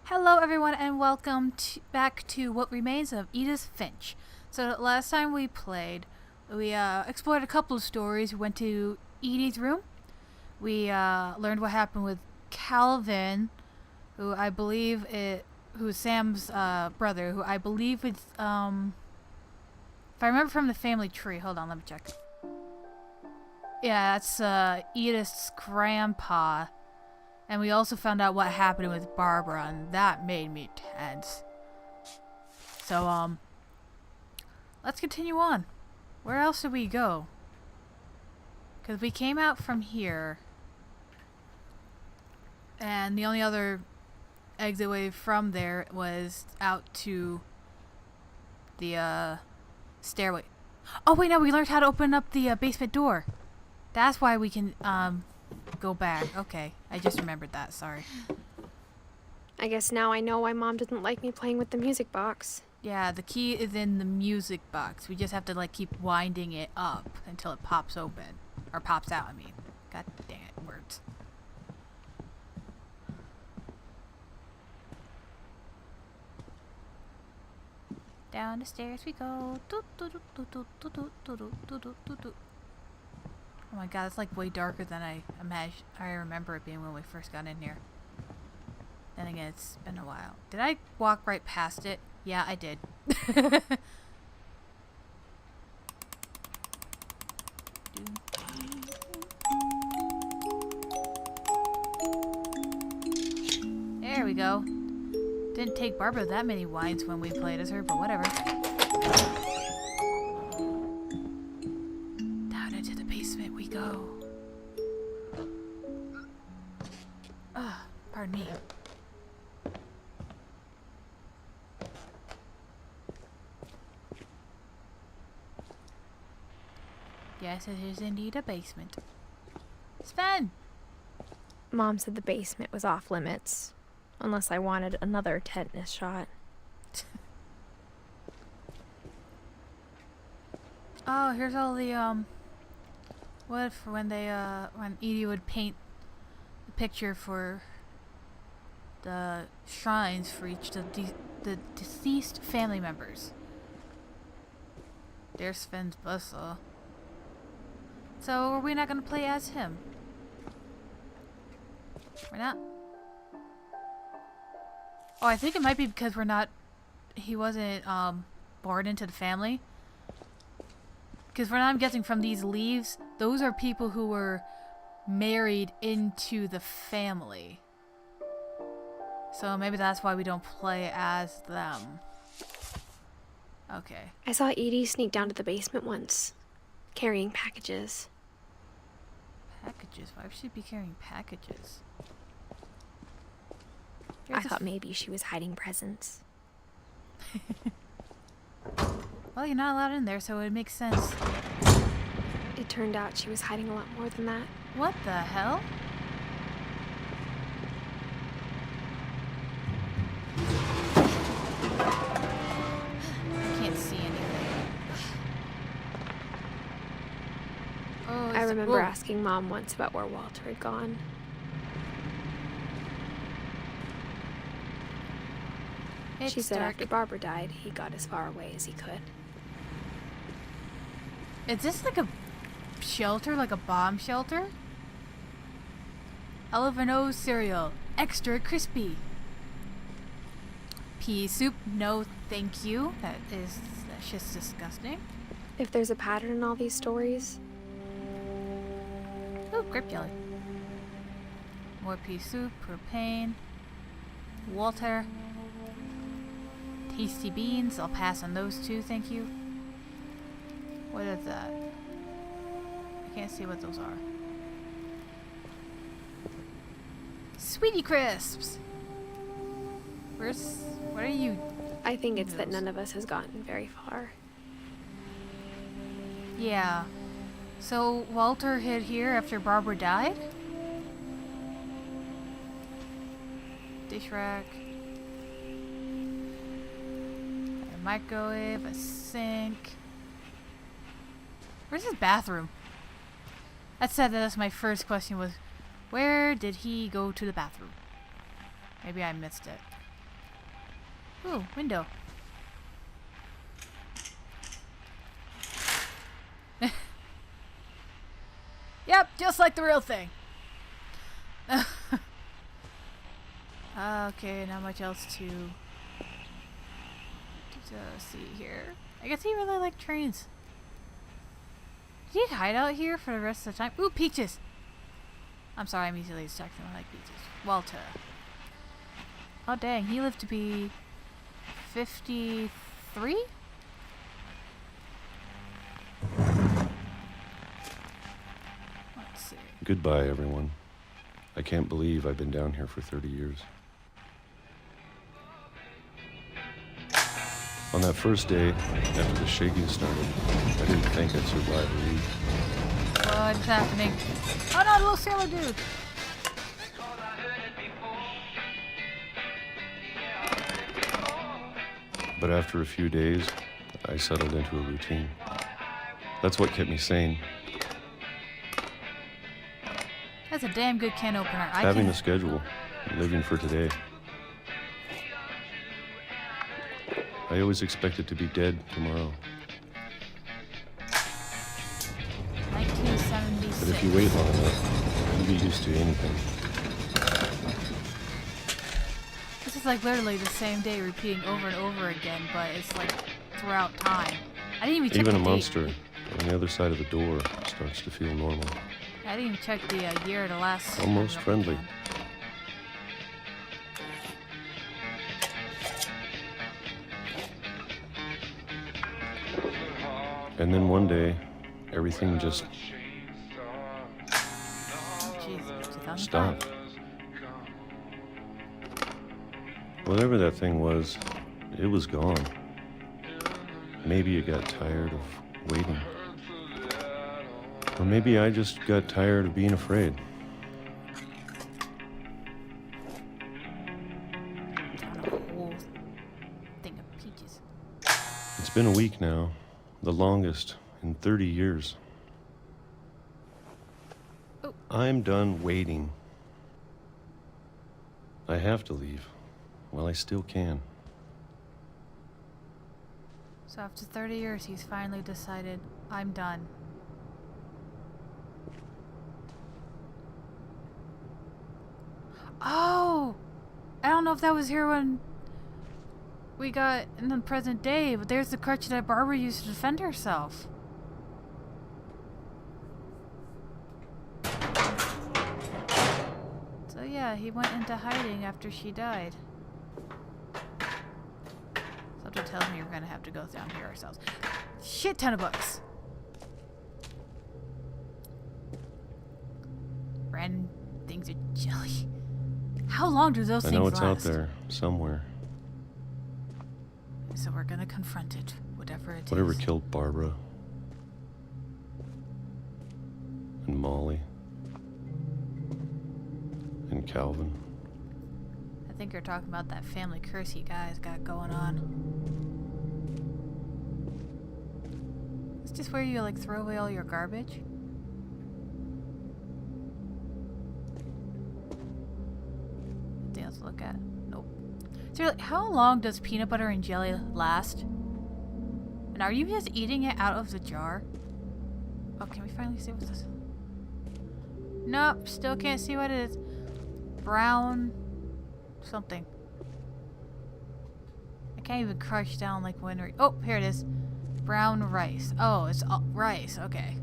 Hello everyone and welcome back to What Remains of Edith Finch. So last time we played, we explored a couple of stories. We went to Edie's room. We learned what happened with Calvin, who I believe who's Sam's brother, who I believe is if I remember from the family tree. Hold on, let me check. Yeah, that's Edith's grandpa. And we also found out what happened with Barbara, and that made me tense. So, let's continue on. Where else did we go? Because we came out from here, and the only other exit way from there was out to the, stairway. Oh, wait, no, we learned how to open up the basement door. That's why we can, go back. Okay, I just remembered that. Sorry. I guess now I know why Mom didn't like me playing with the music box. Yeah, the key is in the music box. We just have to like keep winding it up until it pops open. Or pops out, I mean. God dang it, words. Down the stairs we go. Oh my god, it's like way darker than I remember it being when we first got in here. Then again, it's been a while. Did I walk right past it? Yeah, I did. There we go. Didn't take Barbara that many wines when we played as her, but whatever. Go. Pardon me. Yes, it is indeed a basement. Sven! Mom said the basement was off limits, unless I wanted another tetanus shot. Oh, here's all the, what if when Edie would paint the picture for the shrines for each of the deceased family members. There's Sven's bustle. So are we not gonna play as him? We're not. Oh, I think it might be because he wasn't born into the family. Because what I'm guessing from these leaves, those are people who were married into the family. So maybe that's why we don't play as them. Okay. I saw Edie sneak down to the basement once, carrying packages. Packages? Why would she be carrying packages? I thought maybe she was hiding presents. Well, you're not allowed in there, so it makes sense. It turned out she was hiding a lot more than that. What the hell? I can't see anything. Oh, I remember asking Mom once about where Walter had gone. She said after Barbara died, he got as far away as he could. Is this like a shelter, like a bomb shelter? Elephant O's cereal, extra crispy. Pea soup, no thank you. That's just disgusting. If there's a pattern in all these stories. Oh, grape jelly. More pea soup, propane. Water. Tasty beans, I'll pass on those two, thank you. What is that? I can't see what those are. Sweetie Crisps! What are you? I think it's that none of us has gotten very far. Yeah. So Walter hid here after Barbara died? Dish rack. A microwave, a sink. Where's his bathroom? That's my first question was, where did he go to the bathroom? Maybe I missed it. Ooh, window. Yep, just like the real thing. Okay, not much else to see here. I guess he really liked trains. Did he hide out here for the rest of the time? Ooh, peaches! I'm sorry, I'm easily distracted when I like peaches. Walter. Oh dang, he lived to be 53? Let's see. Goodbye, everyone. I can't believe I've been down here for 30 years. On that first day, after the shaking started, I didn't think I'd survive a week. What's happening? Oh no, the little sailor dude! But after a few days, I settled into a routine. That's what kept me sane. That's a damn good can opener. Having a schedule, living for today. I always expected to be dead tomorrow. 1976. But if you wait long enough, you get used to anything. This is like literally the same day repeating over and over again, but it's like throughout time. I didn't even check Even the a date. monster on the other side of the door starts to feel normal. I didn't even check the year of the last. Almost friendly. Again. And then one day, everything just Oh, jeez, 2005. stopped. Whatever that thing was, it was gone. Maybe it got tired of waiting. Or maybe I just got tired of being afraid. Found a whole thing of peaches. It's been a week now, the longest in 30 years. Oh. I'm done waiting. I have to leave. Well, I still can. So after 30 years, he's finally decided, I'm done. Oh! I don't know if that was here when we got in the present day, but there's the crutch that Barbara used to defend herself. So yeah, he went into hiding after she died. Something tells me we're gonna have to go down here ourselves. Shit ton of books. Random things of jelly. How long do those I things know it's last? out there, somewhere. So we're gonna confront it, whatever it Whatever is. killed Barbara. And Molly. And Calvin. I think you're talking about that family curse you guys got going on. It's just where you like throw away all your garbage. Anything else to look at? Nope. So like, how long does peanut butter and jelly last? And are you just eating it out of the jar? Oh, can we finally see what's this? Nope, still can't see what it is. Brown something. I can't even crush down like when. Oh, here it is. Brown rice. Oh, it's rice. Okay.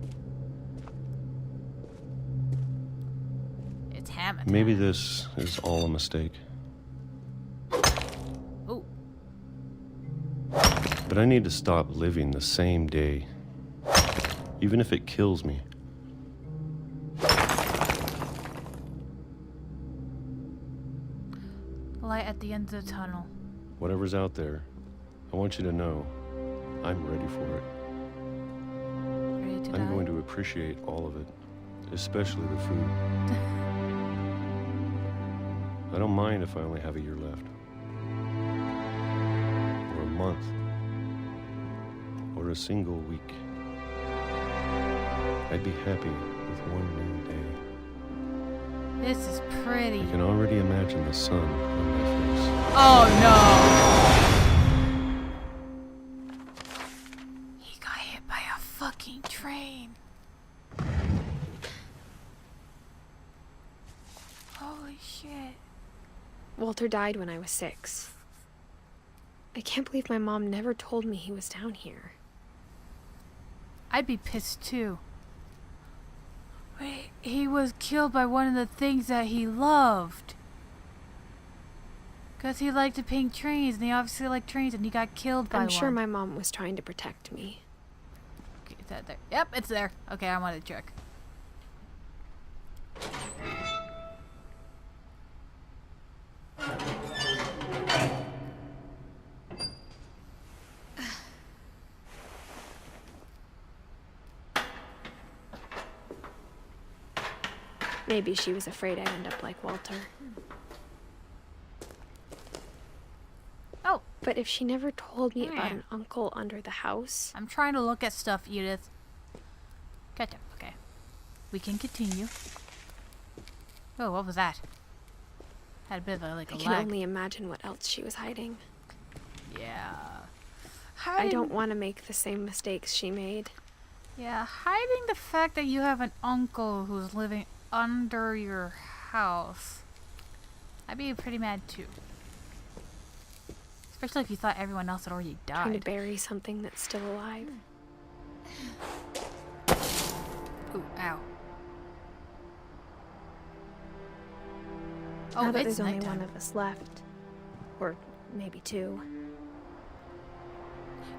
It's ham. Maybe this is all a mistake. Oh, But I need to stop living the same day. Even if it kills me. light at the end of the tunnel. Whatever's out there, I want you to know I'm ready for it. Ready to die? I'm going to appreciate all of it, especially the food. I don't mind if I only have a year left. Or a month. Or a single week. I'd be happy with one new day. This is pretty. I can already imagine the sun on my face. Oh no! Walter died when I was 6. I can't believe my mom never told me he was down here. I'd be pissed too. He was killed by one of the things that he loved. Because he liked to paint trains, and he obviously liked trains, and he got killed by one. I'm sure my mom was trying to protect me. Okay, is that there? Yep, it's there. Okay, I wanted to check. Maybe she was afraid I'd end up like Walter. Oh, But if she never told me about an uncle under the house... I'm trying to look at stuff, Edith. Catch up, okay. We can continue. Oh, what was that? Had a bit of a, like, a I can lag. only imagine what else she was hiding. Yeah. I don't want to make the same mistakes she made. Yeah, hiding the fact that you have an uncle who's living under your house. I'd be pretty mad too. Especially if you thought everyone else had already died. Trying to bury something that's still alive. Ooh, ow. Now that it's there's only nighttime. one of us left. Or maybe 2.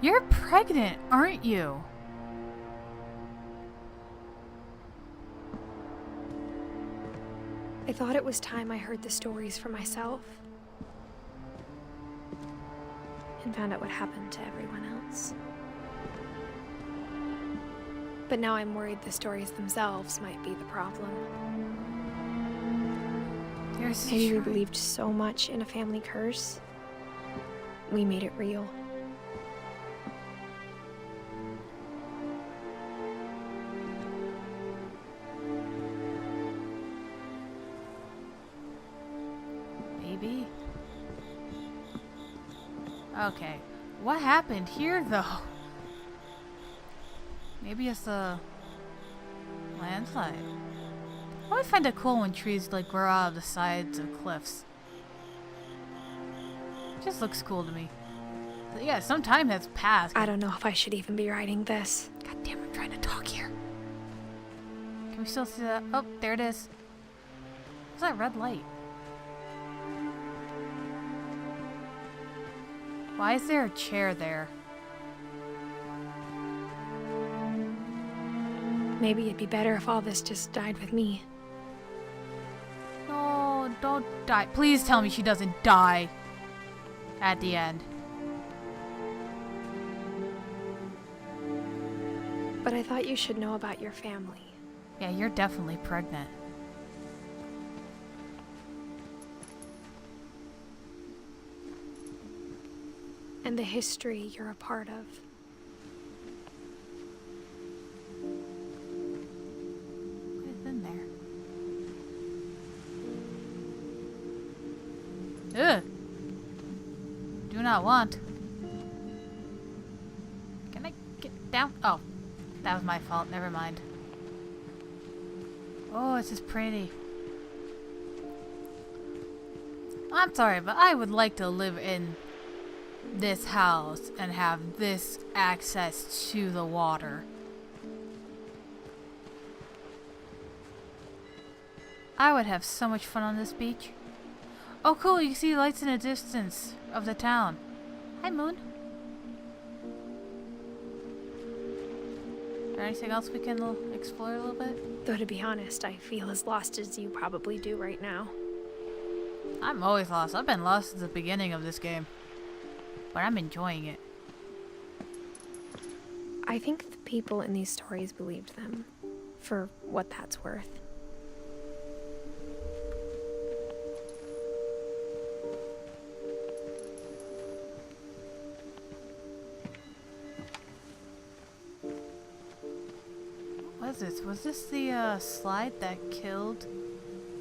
You're pregnant, aren't you? I thought it was time I heard the stories for myself. And found out what happened to everyone else. But now I'm worried the stories themselves might be the problem. You're so Maybe we sure. believed so much in a family curse. We made it real. Maybe. Okay. What happened here, though? Maybe it's a landslide. I always find it cool when trees like grow out of the sides of cliffs. It just looks cool to me. But yeah, some time has passed. I don't know if I should even be writing this. God damn, I'm trying to talk here. Can we still see that? Oh, there it is. What's that red light? Why is there a chair there? Maybe it'd be better if all this just died with me. No, don't die. Please tell me she doesn't die at the end. But I thought you should know about your family. Yeah, you're definitely pregnant. And the history you're a part of. What is in there? Ugh. Do not want. Can I get down? Oh, that was my fault. Never mind. Oh, this is pretty. I'm sorry, but I would like to live in this house and have this access to the water. I would have so much fun on this beach. Oh cool, you can see lights in the distance of the town. Hi Moon. Is there anything else we can explore a little bit? Though to be honest, I feel as lost as you probably do right now. I'm always lost. I've been lost since the beginning of this game. But I'm enjoying it. I think the people in these stories believed them, for what that's worth. What is this? Was this the slide that killed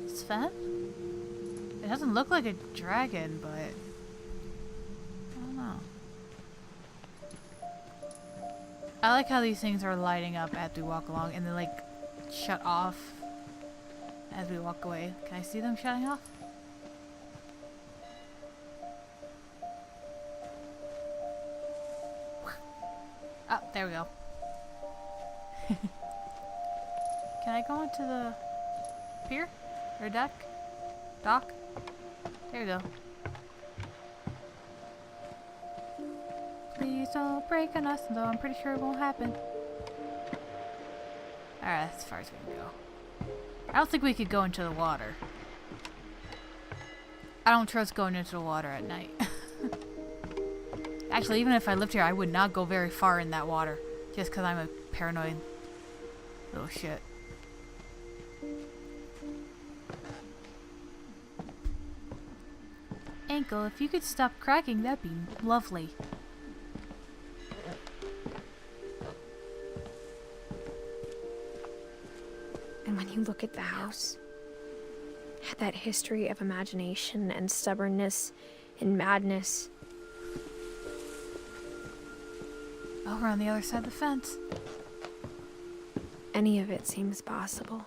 Sven? It doesn't look like a dragon, but I don't know. I like how these things are lighting up as we walk along and then like shut off as we walk away. Can I see them shutting off? There we go. Can I go onto the pier? Or deck? Dock? There we go. Please don't break on us, though I'm pretty sure it won't happen. Alright, that's as far as we can go. I don't think we could go into the water. I don't trust going into the water at night. Actually, even if I lived here, I would not go very far in that water. Just because I'm a paranoid little shit. Ankle, if you could stop cracking, that'd be lovely. And when you look at the house, it had that history of imagination and stubbornness and madness. Oh, we're on the other side of the fence. Any of it seems possible.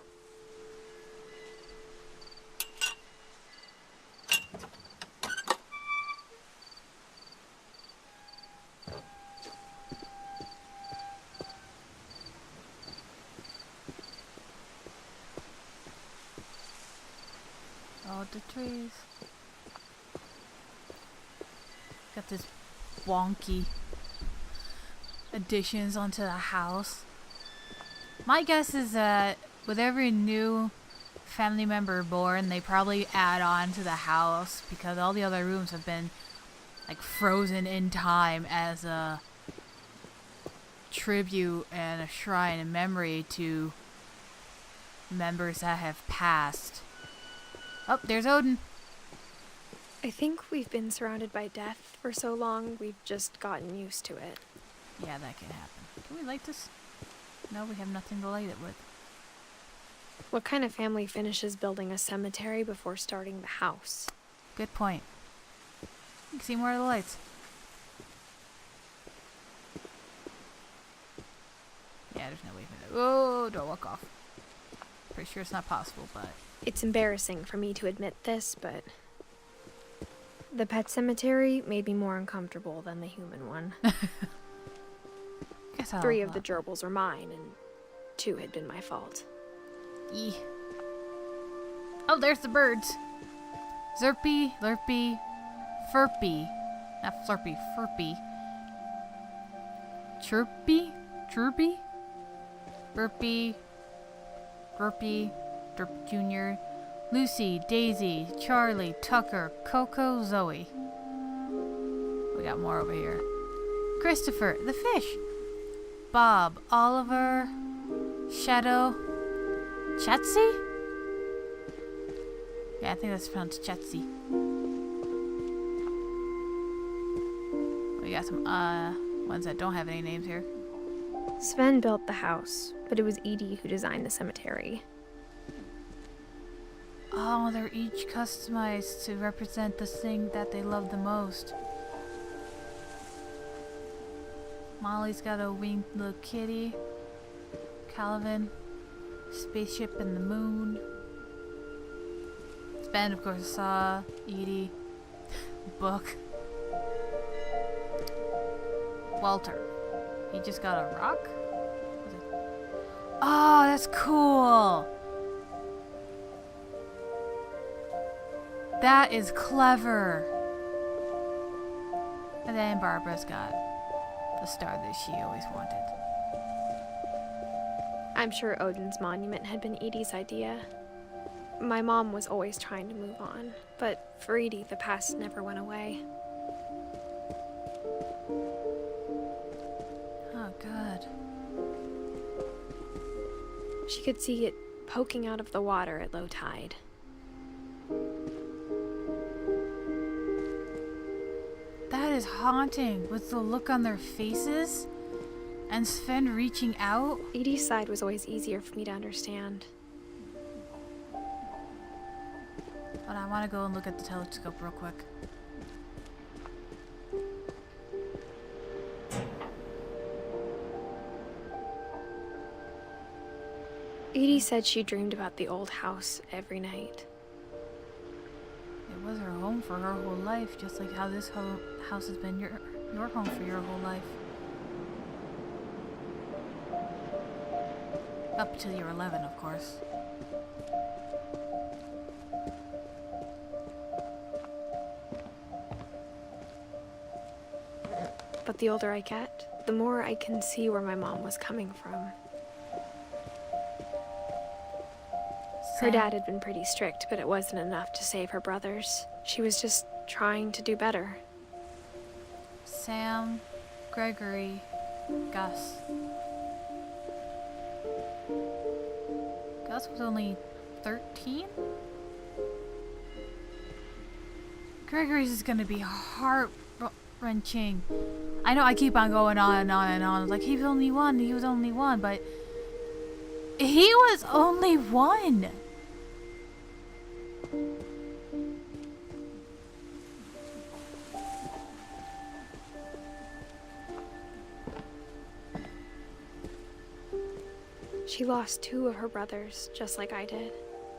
All the trees. Got this wonky additions onto the house. My guess is that with every new family member born, they probably add on to the house because all the other rooms have been like frozen in time as a tribute and a shrine and memory to members that have passed. Oh, there's Odin. I think we've been surrounded by death for so long, we've just gotten used to it. Yeah, that can happen. Can we light this? No, we have nothing to light it with. What kind of family finishes building a cemetery before starting the house? Good point. You can see more of the lights. Yeah, there's no way for that. Oh, don't walk off. Pretty sure it's not possible, but... It's embarrassing for me to admit this, but the pet cemetery made me more uncomfortable than the human one. Guess I'll 3 of the gerbils were mine, and 2 had been my fault. Eeh. Oh, there's the birds. Zerpy, Lurpy, Furpy. Not Flurpy, Furpy. Chirpy, Chirpy, Burpy, Burpy, Derp Jr., Lucy, Daisy, Charlie, Tucker, Coco, Zoe. We got more over here. Christopher, the fish. Bob, Oliver, Shadow, Chetsy? Yeah, I think that's pronounced Chetsy. We got some ones that don't have any names here. Sven built the house, but it was Edie who designed the cemetery. Oh, they're each customized to represent the thing that they love the most. Molly's got a winged little kitty. Calvin, spaceship and the moon. Ben, of course, saw Edie. Book. Walter. He just got a rock? Oh, that's cool! That is clever. And then Barbara's got the star that she always wanted. I'm sure Odin's monument had been Edie's idea. My mom was always trying to move on, but for Edie, the past never went away. Oh, good. She could see it poking out of the water at low tide. That is haunting, with the look on their faces and Sven reaching out. Edie's side was always easier for me to understand. But I want to go and look at the telescope real quick. Edie said she dreamed about the old house every night. It was her home for her whole life, just like how this house has been your home for your whole life. Up till you're 11, of course. But the older I get, the more I can see where my mom was coming from. Her dad had been pretty strict, but it wasn't enough to save her brothers. She was just trying to do better. Sam, Gregory, Gus. Gus was only 13? Gregory's is gonna be heart-wrenching. I know I keep on going on and on and on. It's like, he was only one, but he was only one. She lost 2 of her brothers, just like I did.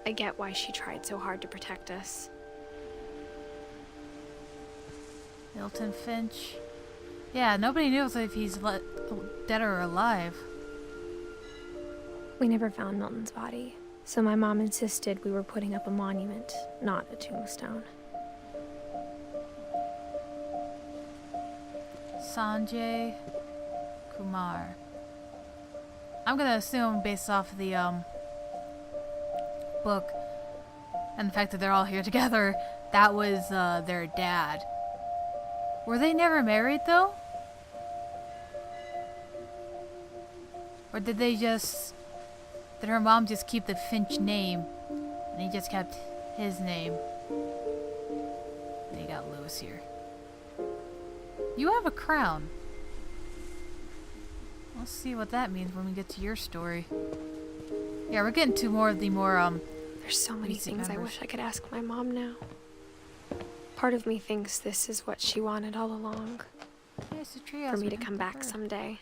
I get why she tried so hard to protect us. Milton Finch. Yeah, nobody knows if he's dead or alive. We never found Milton's body, so my mom insisted we were putting up a monument, not a tombstone. Sanjay Kumar. I'm gonna assume, based off the book and the fact that they're all here together, that was their dad. Were they never married though? Or did her mom just keep the Finch name and he just kept his name? And he got Lewis here. You have a crown. Let's see what that means when we get to your story. Yeah, we're getting to more of the There's so many recent things I members. wish I could ask my mom now. Part of me thinks this is what she wanted all along. Yeah, it's a treehouse. For me We to can come have back her. someday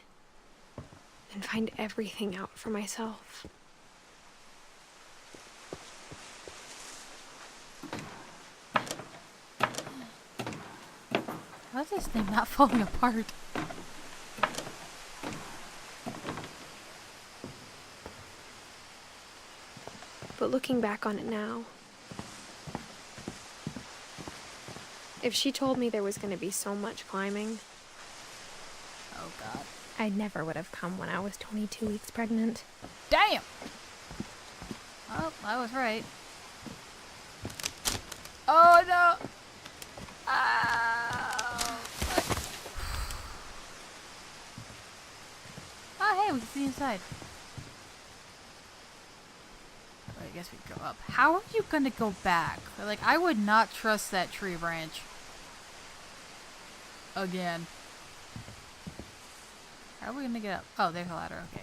and find everything out for myself. How's this thing not falling apart? But looking back on it now, if she told me there was going to be so much climbing, Oh god. I never would have come when I was 22 weeks pregnant. Damn! Oh, I was right. Oh no! Ow! Oh hey, we can see inside. Well, I guess we go up. How are you gonna go back? Like, I would not trust that tree branch. Again. How are we gonna get up? Oh, there's a ladder, okay.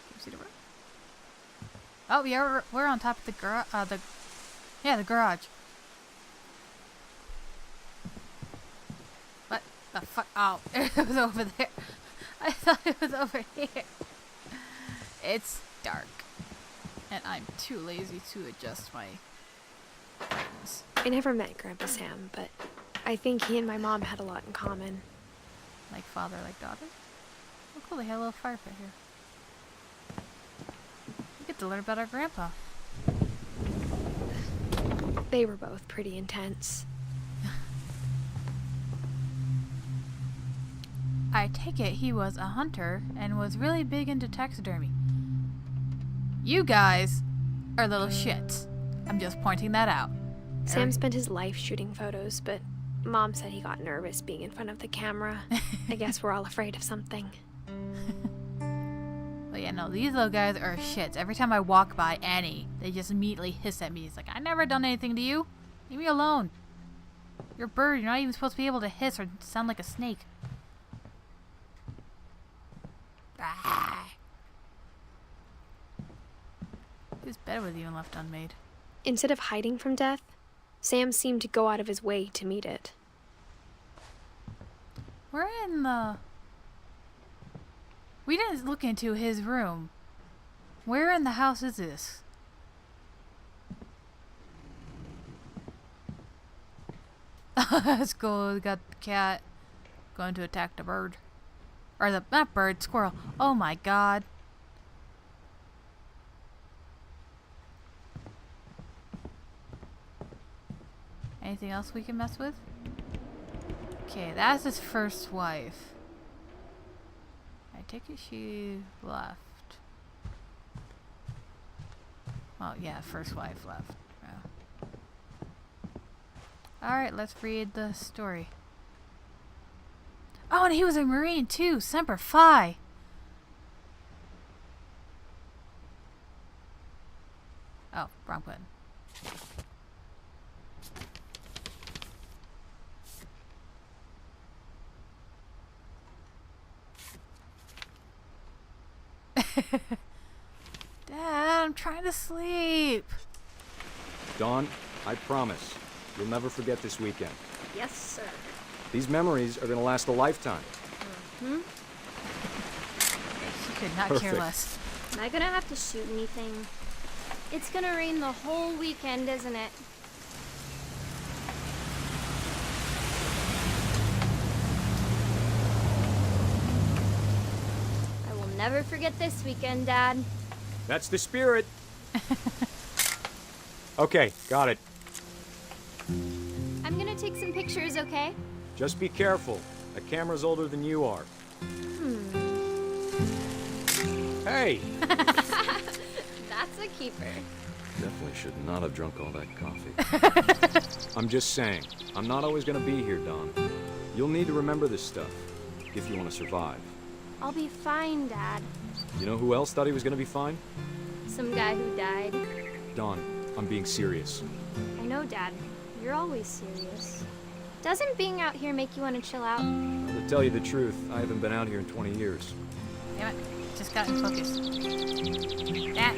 Can you see the roof? Oh, yeah, we're on top of the garage, the garage. What the fuck? Oh, it was over there. I thought it was over here. It's dark. And I'm too lazy to adjust my brightness. I never met Grandpa Sam, but I think he and my mom had a lot in common. Like father, like daughter. Oh cool, they had a little fire pit here. We get to learn about our grandpa. They were both pretty intense. I take it he was a hunter and was really big into taxidermy. You guys are little shits. I'm just pointing that out. Sam spent his life shooting photos, but Mom said he got nervous being in front of the camera. I guess we're all afraid of something. But yeah, no, these little guys are shits. Every time I walk by Annie, they just immediately hiss at me. It's like, I never done anything to you. Leave me alone. You're a bird. You're not even supposed to be able to hiss or sound like a snake. Ah. Whose bed was even left unmade? Instead of hiding from death, Sam seemed to go out of his way to meet it. We're in the... We didn't look into his room. Where in the house is this? That's cool. We got the cat going to attack the bird. Or the, not bird, squirrel. Oh my god. Anything else we can mess with? Okay, that's his first wife. I take it she left. Oh yeah, first wife left. Yeah. Alright, let's read the story. Oh, and he was a Marine too! Semper Fi! Oh, wrong button. Dad, I'm trying to sleep. Dawn, I promise, you'll never forget this weekend. Yes, sir. These memories are gonna last a lifetime. She could not care Perfect. less. Am I gonna have to shoot anything? It's gonna rain the whole weekend, isn't it? I will never forget this weekend, Dad. That's the spirit. Okay, got it. I'm gonna take some pictures, okay? Just be careful. The camera's older than you are. Hey! That's a keeper. Definitely should not have drunk all that coffee. I'm just saying, I'm not always gonna be here, Dawn. You'll need to remember this stuff if you want to survive. I'll be fine, Dad. You know who else thought he was gonna be fine? Some guy who died. Dawn, I'm being serious. I know, Dad. You're always serious. Doesn't being out here make you want to chill out? To tell you the truth, I haven't been out here in 20 years. Damn it. Just got in focus. That.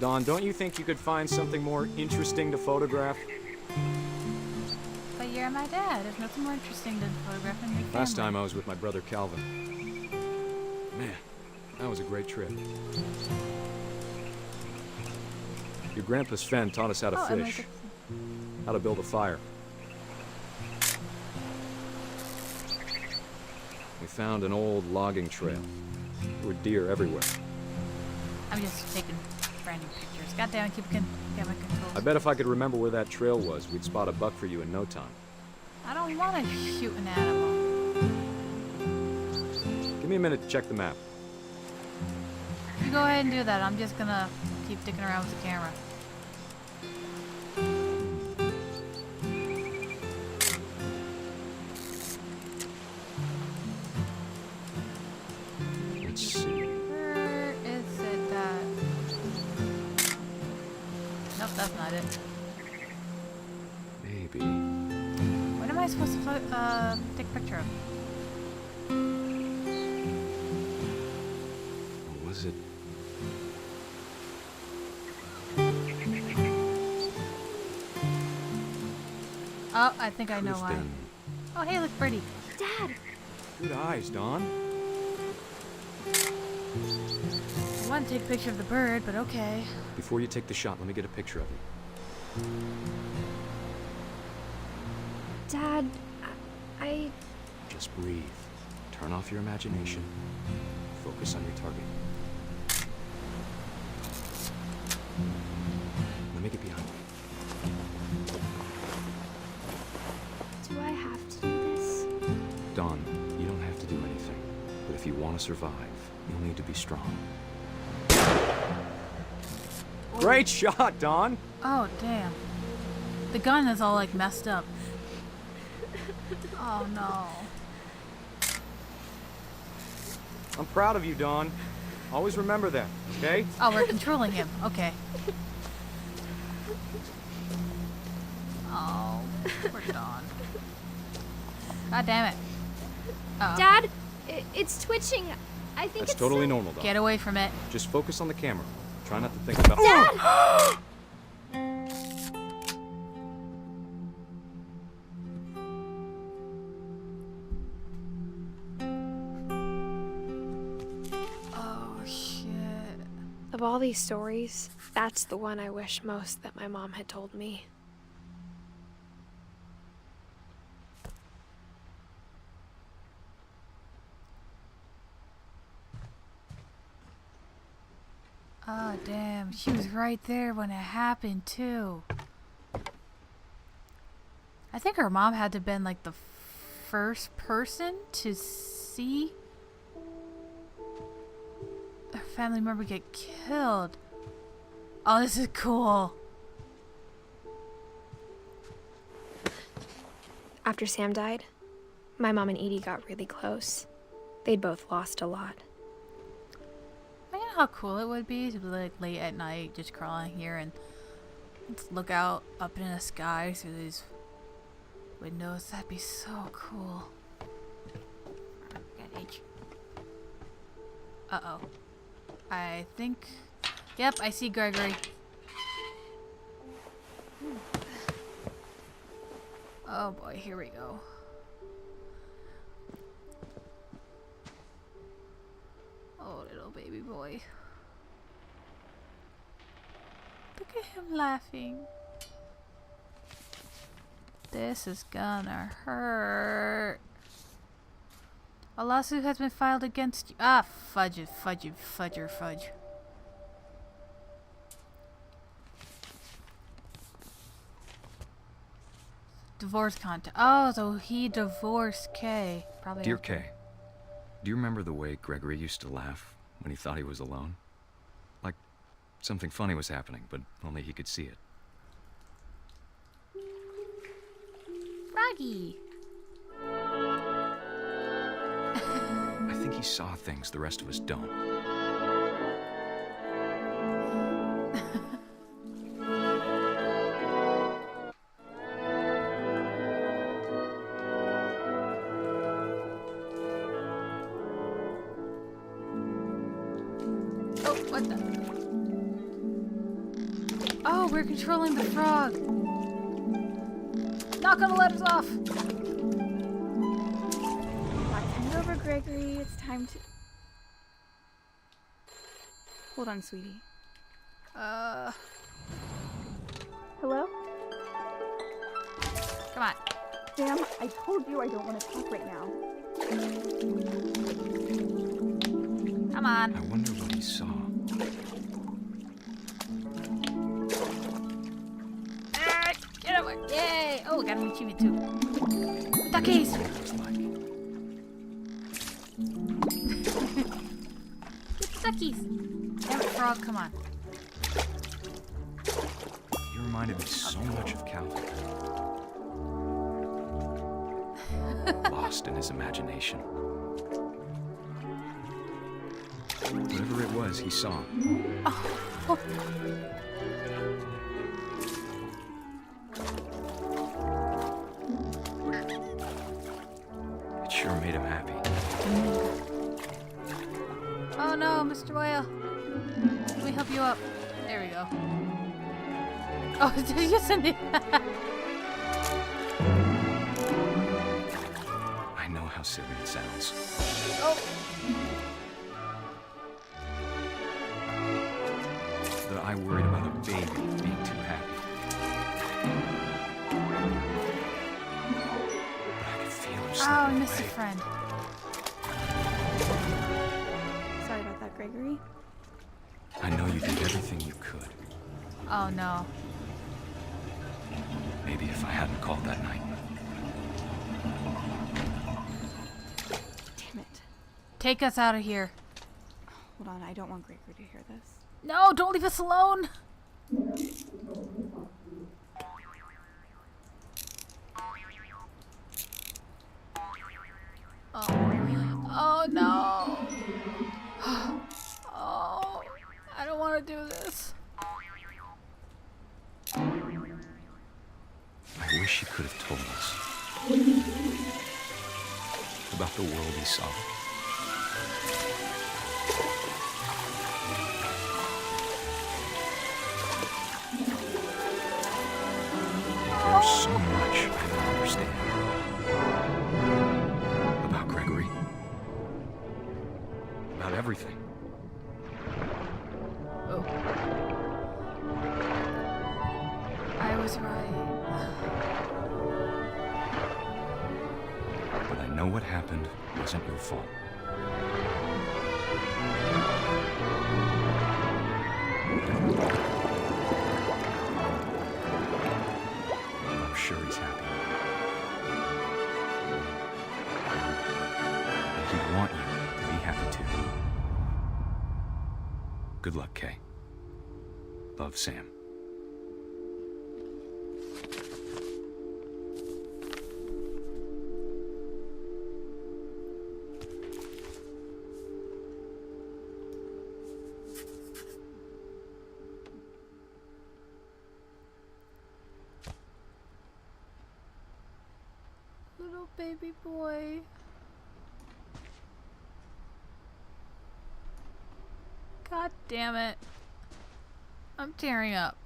Dawn, don't you think you could find something more interesting to photograph? But you're my dad. There's nothing more interesting than photographing your family. Last time I was with my brother Calvin. Man, that was a great trip. Your grandpa Sven taught us how to Emily fish, gets- how to build a fire. We found an old logging trail. There were deer everywhere. I'm just taking random pictures. God damn it, keep my controls. I bet if I could remember where that trail was, we'd spot a buck for you in no time. I don't want to shoot an animal. Give me a minute to check the map. You go ahead and do that. I'm just gonna keep dicking around with the camera. Let's see. Where is it? Nope, that's not it. Maybe. What am I supposed to take a picture of? Or was it? Oh, I think I know Could've why. been. Oh, hey, look, birdie. Dad! Good eyes, Dawn. I want to take a picture of the bird, but okay. Before you take the shot, let me get a picture of you. Dad, I... Just breathe. Turn off your imagination. Focus on your target. Let me get behind you. do I have to do this? Dawn, you don't have to do anything. But if you want to survive, you'll need to be strong. Great shot, Dawn! Oh, damn. The gun is all, like, messed up. Oh, no. I'm proud of you, Dawn. Always remember that, okay? Oh, we're controlling him. Okay. Oh, poor Dawn. God damn it. Uh-oh. Dad! It's twitching. I think That's it's... totally normal, Dawn. Get away from it. Just focus on the camera. Try not to think about... Dad! Oh, shit. Of all these stories, that's the one I wish most that my mom had told me. Oh, damn. She was right there when it happened, too. I think her mom had to have been, like, the first person to see a family member get killed. Oh, this is cool. After Sam died, my mom and Edie got really close. They'd both lost a lot. I know how cool it would be to be like late at night, just crawling here and just look out up in the sky through these windows. That'd be so cool. Got H. Uh-oh. I think... Yep, I see Gregory. Oh boy, here we go. Oh, little baby boy. Look at him laughing. This is gonna hurt. A lawsuit has been filed against you. Ah, fudge it, fudge it, fudger, fudge. Divorce contest. Oh, so he divorced Kay. Probably. Dear Kay, do you remember the way Gregory used to laugh when he thought he was alone? Like something funny was happening, but only he could see it. Froggy. I think he saw things the rest of us don't. Oh, what the? Oh, we're controlling the frog. Knock all the letters off. Hand it over, Gregory. It's time to... Hold on, sweetie. Hello? Come on. Sam, I told you I don't want to talk right now. Come on. I wonder what he saw. Get over. Yay. Oh, got an achievement too. Duckies. What it was like. Get the duckies. Damn it, frog. Come on. He reminded me so much of Calvin. Lost in his imagination. Whatever it was, he saw. Oh. It sure made him happy. Oh no, Mr. Whale. Let me help you up. There we go. Oh, did you send it? I know how silly it sounds. Oh. That I worried about a baby being too happy. But I could feel him Oh, I slipping missed a away. friend. Sorry about that, Gregory. I know you did everything you could. Oh no. Maybe if I hadn't called that night. Damn it. Take us out of here. Hold on, I don't want Gregory to hear this. No, don't leave us alone. Oh. Oh no. Oh, I don't want to do this. I wish he could have told us about the world he saw. There's so much I don't understand about Gregory, about everything. Oh. I was right. But I know what happened wasn't your fault. I'm sure he's happy. And he'd want you to be happy too. Good luck, Kay. Love, Sam. Little baby boy. God damn it. I'm tearing up.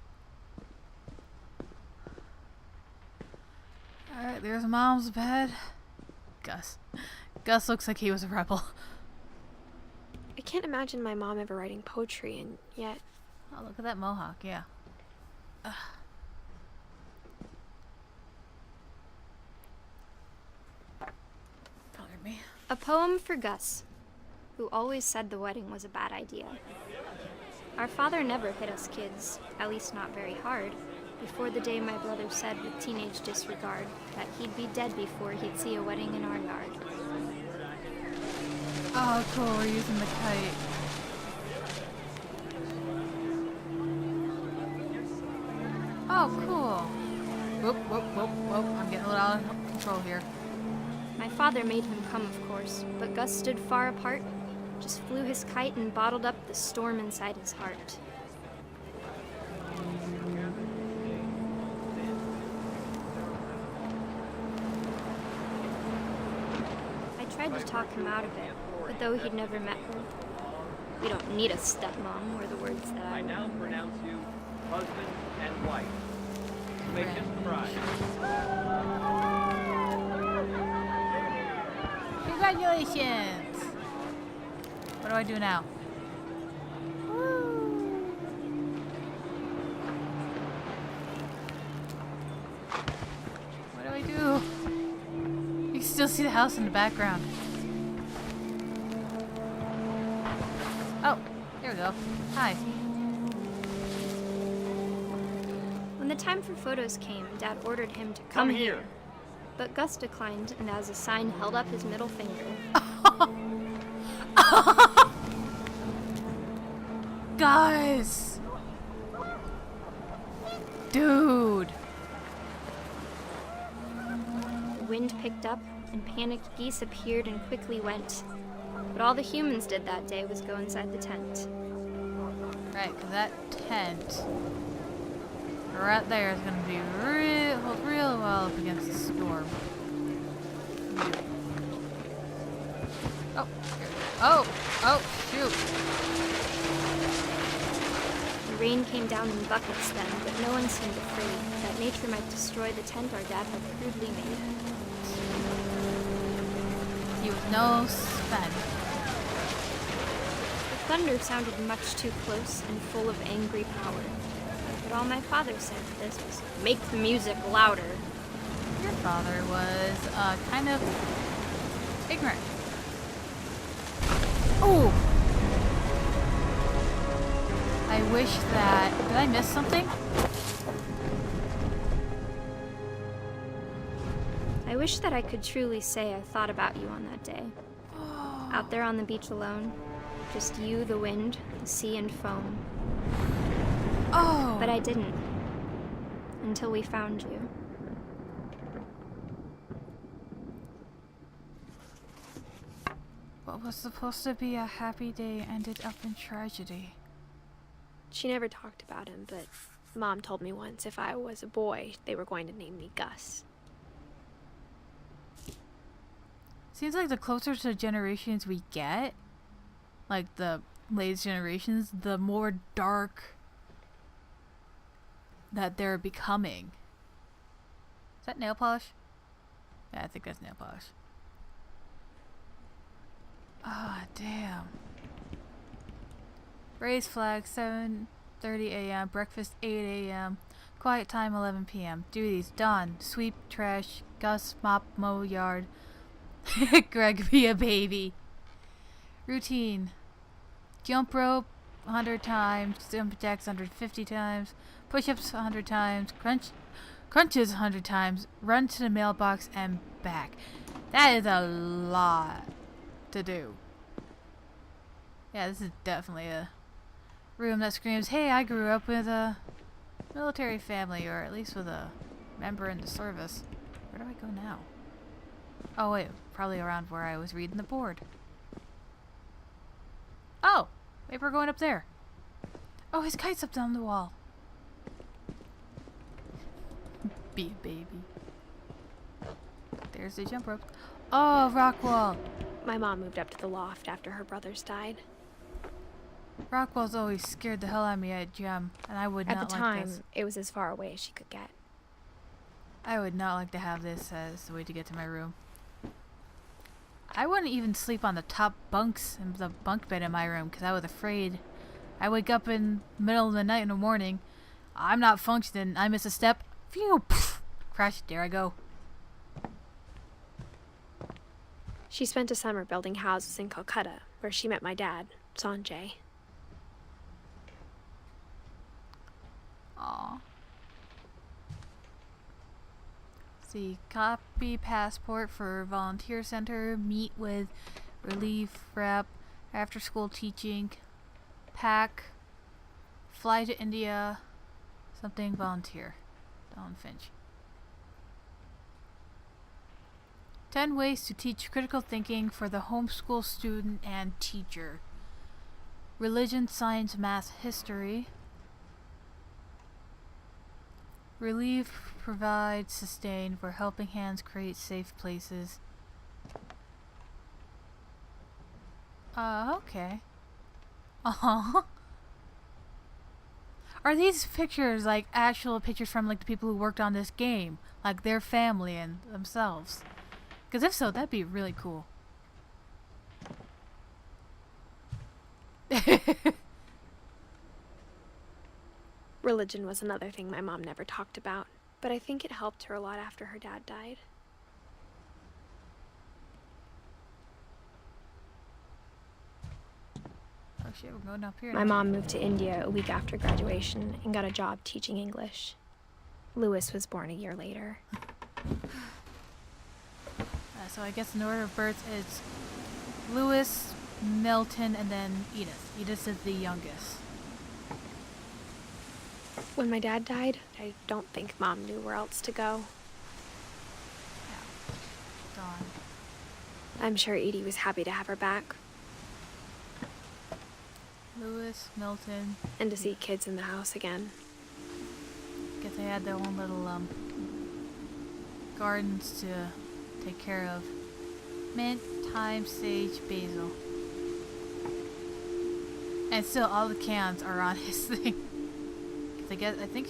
Alright, there's Mom's bed. Gus. Gus looks like he was a rebel. I can't imagine my mom ever writing poetry, and yet Oh, look at that mohawk, yeah. Ugh. Pardon me. A poem for Gus, who always said the wedding was a bad idea. Our father never hit us kids, at least not very hard, before the day my brother said with teenage disregard that he'd be dead before he'd see a wedding in our yard. Oh, cool, we're using the kite. Oh, cool. Whoop, whoop, whoop, whoop. I'm getting a little out of control here. My father made him come, of course, but Gus stood far apart, just flew his kite and bottled up the storm inside his heart. I tried to talk him out of it, but though he'd never met her, we don't need a stepmom, were the words that I now remember. pronounce you husband and wife. You may kiss the bride. Congratulations! What do I do now? What do I do? You can still see the house in the background. Oh, there we go. Hi. When the time for photos came, Dad ordered him to come here. But Gus declined and as a sign held up his middle finger. Guys! Dude! The wind picked up and panicked geese appeared and quickly went. But all the humans did that day was go inside the tent. Right, because that tent right there is going to be hold real well up against the storm. Oh, oh, shoot. The rain came down in buckets then, but no one seemed afraid that nature might destroy the tent our dad had crudely made. He was no spent. The thunder sounded much too close and full of angry power. But all my father said to this was, "Make the music louder." Your father was kind of ignorant. Oh! I wish that... Did I miss something? I wish that I could truly say I thought about you on that day. Out there on the beach alone. Just you, the wind, the sea, and foam. Oh! But I didn't. Until we found you. What was supposed to be a happy day ended up in tragedy. she never talked about him, but Mom told me once if I was a boy, they were going to name me Gus. Seems like the closer to generations we get, like the latest generations, the more dark that they're becoming. Is that nail polish? Yeah, I think that's nail polish. Ah, damn. Raise flag 7:30 a.m. Breakfast 8 a.m. Quiet time 11 p.m. Duties done. Sweep, trash, Gus, mop, mow yard. Greg be a baby. Routine. Jump rope 100 times, jump jacks 150 times, push-ups 100 times, crunches 100 times, run to the mailbox and back. That is a lot to do. Yeah, this is definitely a room that screams, hey, I grew up with a military family, or at least with a member in the service. Where do I go now? Oh wait, probably around where I was reading the board. Oh! Maybe we're going up there. Oh, his kite's up down the wall. Be a baby. There's the jump rope. Oh, rock wall. My mom moved up to the loft after her brothers died. Rockwell's always scared the hell out of me at gym, and I would At not the like time, this. it was as far away as she could get. I would not like to have this as the way to get to my room. I wouldn't even sleep on the top bunks in the bunk bed in my room because I was afraid I wake up in the middle of the night in the morning. I'm not functioning. I miss a step. Phew! Poof, crash. There I go. She spent a summer building houses in Calcutta, where she met my dad, Sanjay. Aw. See, copy passport for volunteer center, meet with relief rep, after school teaching, pack, fly to India, something volunteer. Don Finch. 10 ways to teach critical thinking for the homeschool student and teacher. Religion, science, math, history. Relieve, provide, sustain, where helping hands create safe places. Okay. Uh-huh. Are these pictures like actual pictures from like the people who worked on this game? Like their family and themselves? Because if so, that'd be really cool. Religion was another thing my mom never talked about, but I think it helped her a lot after her dad died. Oh shit, we're going up here. My mom moved to India a week after graduation and got a job teaching English. Lewis was born a year later. So I guess in order of birth it's Lewis, Milton, and then Edith. Edith is the youngest. When my dad died, I don't think Mom knew where else to go. Yeah. Gone. I'm sure Edie was happy to have her back Lewis, Milton. and to see kids in the house again. Guess they had their own little gardens to take care of. Mint, thyme, sage, basil. And still all the cans are on his thing. I think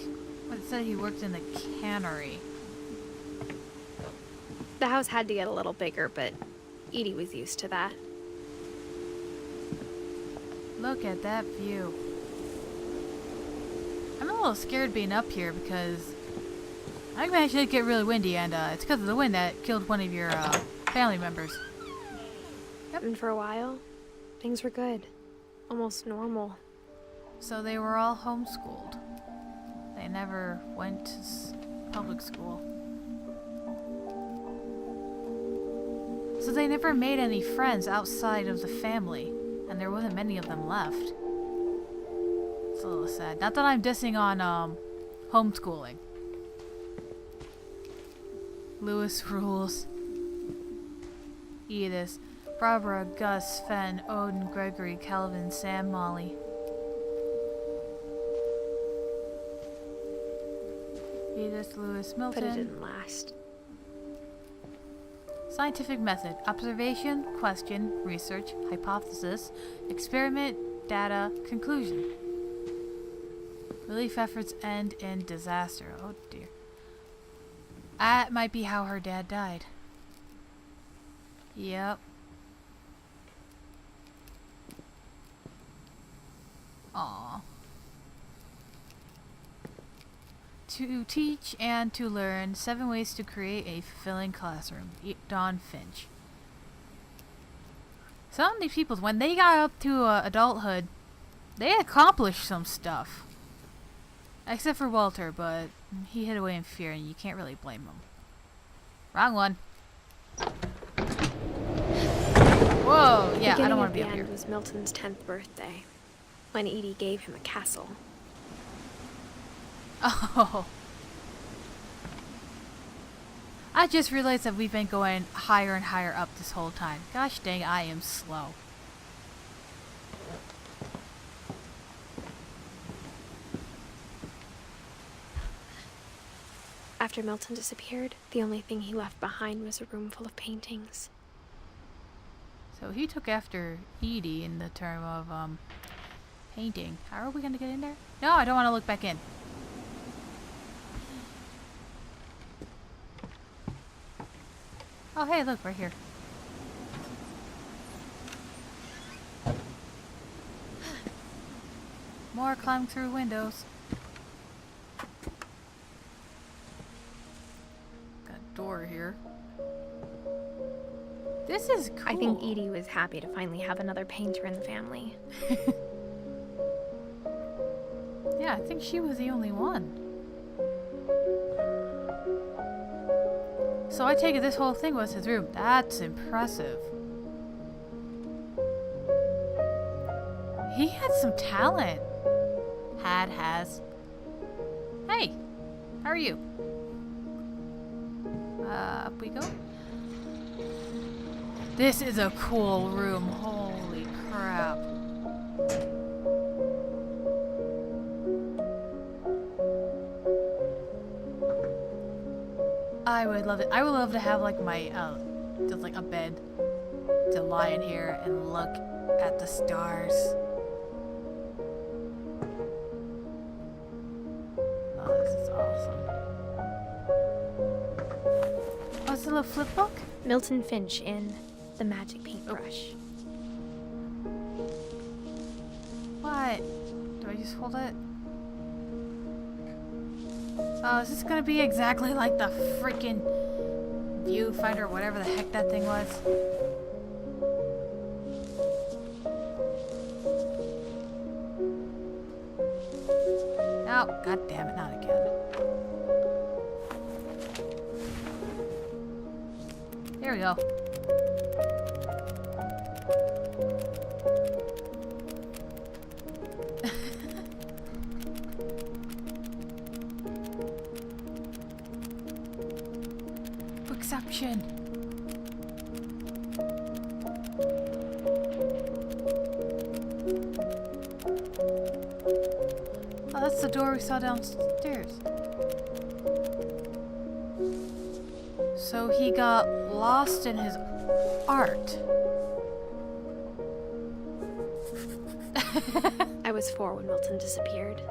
what it said, he worked in the cannery. The house had to get a little bigger, but Edie was used to that. Look at that view. I'm a little scared being up here because I think it actually get really windy, and it's because of the wind that killed one of your family members. Yep. And for a while, things were good. Almost normal. So they were all homeschooled. They never went to public school. So they never made any friends outside of the family, and there wasn't many of them left. It's a little sad. Not that I'm dissing on homeschooling. Lewis rules. Edith, Barbara, Gus, Fenn, Odin, Gregory, Calvin, Sam, Molly. Edith, Lewis, Milton. But it didn't last. Scientific method: observation, question, research, hypothesis, experiment, data, conclusion. Relief efforts end in disaster. Oh dear. That might be how her dad died. Yep. Aww. To teach and to learn 7 ways to create a fulfilling classroom. Don Finch. Some of these people, when they got up to adulthood, They accomplished some stuff. Except for Walter, but he hid away in fear and you can't really blame him. Wrong one. Whoa, yeah, I don't want to be up here. The end was Milton's 10th birthday, when Edie gave him a castle. Oh. I just realized that we've been going higher and higher up this whole time. Gosh dang, I am slow. After Milton disappeared, the only thing he left behind was a room full of paintings. So he took after Edie in the term of painting. How are we gonna get in there? No, I don't want to look back in. Oh hey, look, right here. More climb through windows. Got a door here. This is cool. I think Edie was happy to finally have another painter in the family. Yeah, I think she was the only one. So I take it this whole thing was his room. That's impressive. He had some talent. Has. Hey, how are you? Up we go. This is a cool room. Holy crap. I would love it. I would love to have like my just like a bed to lie in here and look at the stars. Oh, this is awesome. Oh, it's a little flip book? Milton Finch in The Magic Paintbrush. What? Do I just hold it? Oh, is this gonna be exactly like the freaking viewfinder, whatever the heck that thing was? Oh, god damn it, not again. There we go. Bookception. Oh, that's the door we saw downstairs. So he got lost in his art. I was 4 when Milton disappeared.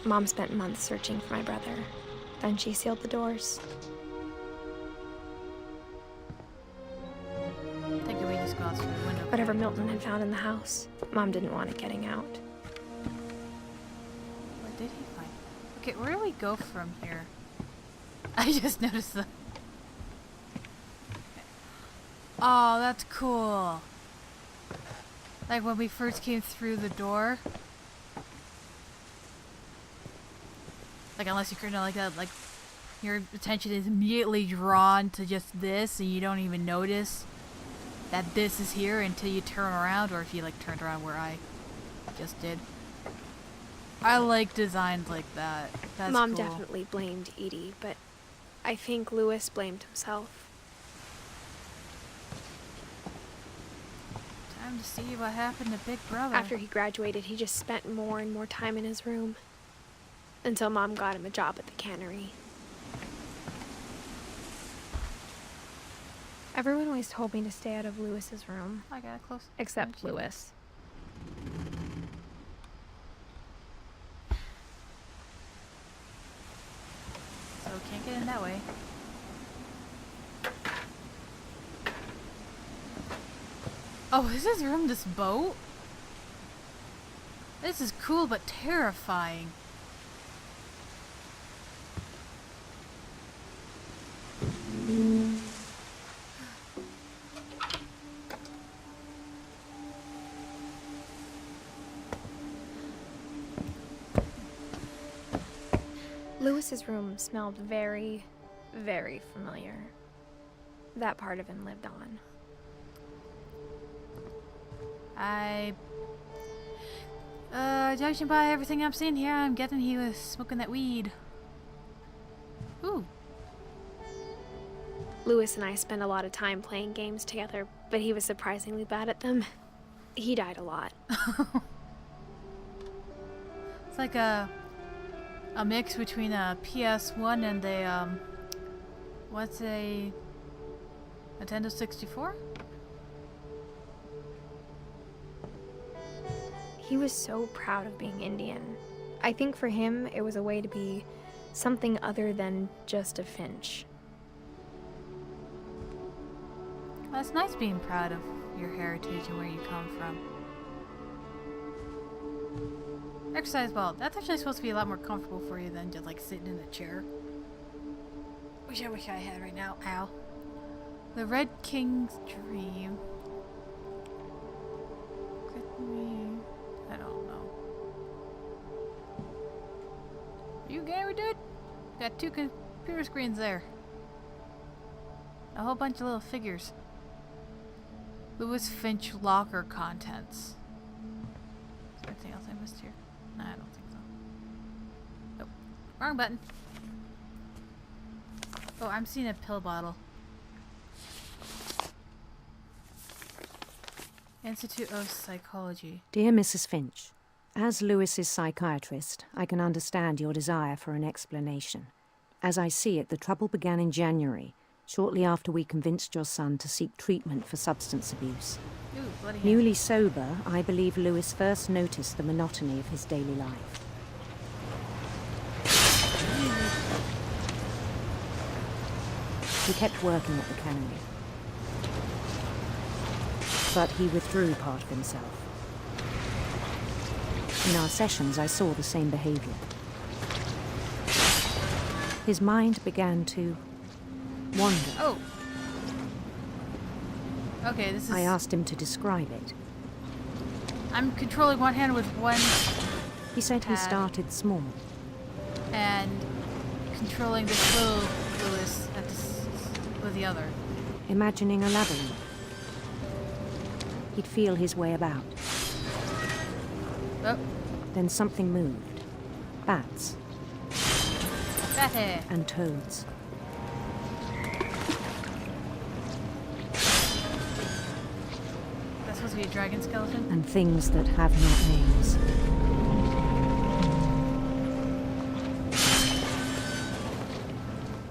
Mom spent months searching for my brother. Then she sealed the doors. I think we just go out through the window. Whatever Milton had found in the house, Mom didn't want it getting out. What did he find? Okay, where do we go from here? I just noticed the... Oh, that's cool. Like when we first came through the door. Like unless you're kind of like that, like your attention is immediately drawn to just this and you don't even notice that this is here until you turn around, or if you like turned around where I just did. I like designs like that. That's Mom cool. definitely blamed Edie, but I think Louis blamed himself. Time to see what happened to Big Brother. After he graduated, he just spent more and more time in his room. Until Mom got him a job at the cannery. Everyone always told me to stay out of Louis's room. I got close. Except Louis. So can't get in that way. Oh, is his room this boat? This is cool but terrifying. Lewis's room smelled very, very familiar. That part of him lived on. Judging by everything I'm seeing here, I'm getting he was smoking that weed. Ooh. Lewis and I spent a lot of time playing games together, but he was surprisingly bad at them. He died a lot. It's like a mix between a PS1 and a, what's a Nintendo 64? He was so proud of being Indian. I think for him, it was a way to be something other than just a Finch. Well, it's nice being proud of your heritage and where you come from. Exercise ball. That's actually supposed to be a lot more comfortable for you than just like sitting in a chair. Which I wish I had right now. Ow. The Red King's Dream. Could we... I don't know. Are you gamer, dude? Got two computer screens there. A whole bunch of little figures. Lewis Finch locker contents. Is there anything else I missed here? No, I don't think so. Nope. Wrong button. Oh, I'm seeing a pill bottle. Institute of Psychology. Dear Mrs. Finch, as Lewis's psychiatrist, I can understand your desire for an explanation. As I see it, the trouble began in January, shortly after we convinced your son to seek treatment for substance abuse. Ooh, bloody hell. Newly sober, I believe Lewis first noticed the monotony of his daily life. He kept working at the cannery. But he withdrew part of himself. In our sessions, I saw the same behavior. His mind began to wander. Oh. Okay, this is... I asked him to describe it. I'm controlling one hand with one He said he Pad. started small. and controlling this little Lewis at with the other. Imagining a labyrinth. He'd feel his way about. Oh, Then something moved. Bats fat hair. and toads. That's supposed to be a dragon skeleton? And things that have not names.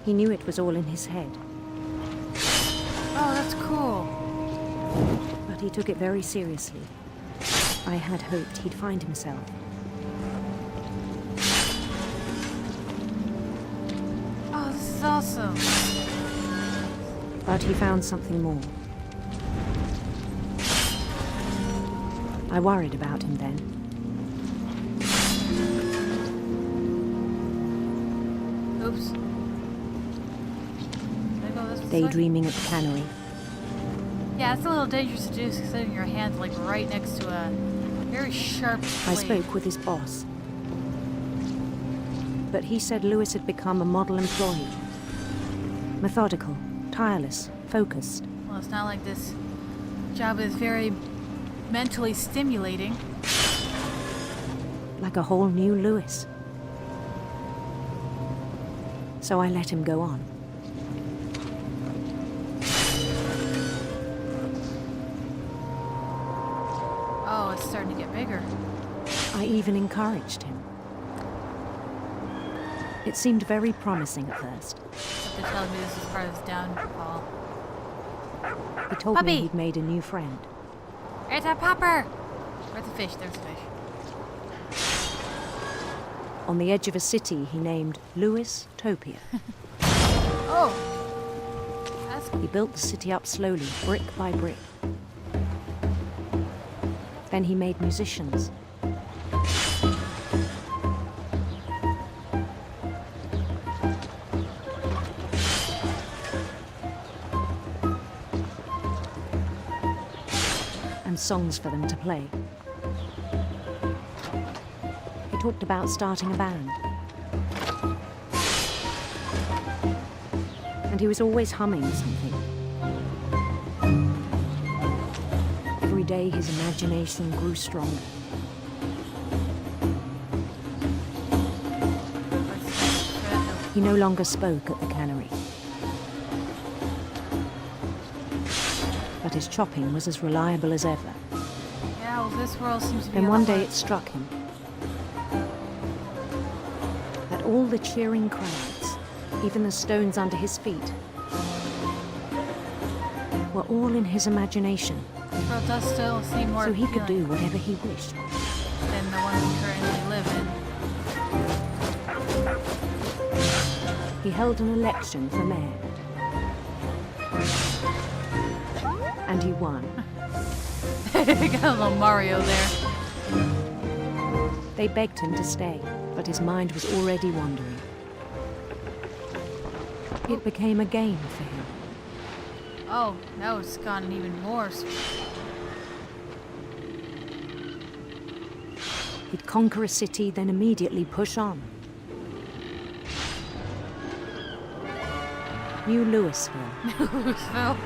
He knew it was all in his head, Oh, that's cool. but he took it very seriously. I had hoped he'd find himself. Oh, this is awesome. But he found something more. I worried about him then. Oops. Did I go this way? Daydreaming at the cannery. Yeah, it's a little dangerous to do considering your hand's like right next to a very sharp blade. I spoke with his boss. But he said Lewis had become a model employee. Methodical, tireless, focused. Well, it's not like this job is very mentally stimulating. Like a whole new Lewis. So I let him go on. Oh, it's starting to get bigger. I even encouraged him. It seemed very promising at first. Except they're telling me this is part of his downfall. He told Puppy! me he'd made a new friend. It's a popper! Where's the fish? There's the fish. On the edge of a city he named Lewis Topia. Oh! That's He built the city up slowly, brick by brick. Then he made musicians. songs for them to play. He talked about starting a band. And he was always humming something. Every day his imagination grew stronger. He no longer spoke at the cannery. But his chopping was as reliable as ever. Yeah, well, this world seems to be. Then one day it struck him that all the cheering crowds, even the stones under his feet, were all in his imagination. This world does still seem more So he could do appealing whatever he wished. than the one we currently live in. He held an election for mayor. And he won. Got a little Mario there. They begged him to stay, but his mind was already wandering. It became a game for him. Oh, now it's gotten even worse. He'd conquer a city, then immediately push on. New Louisville. Louisville.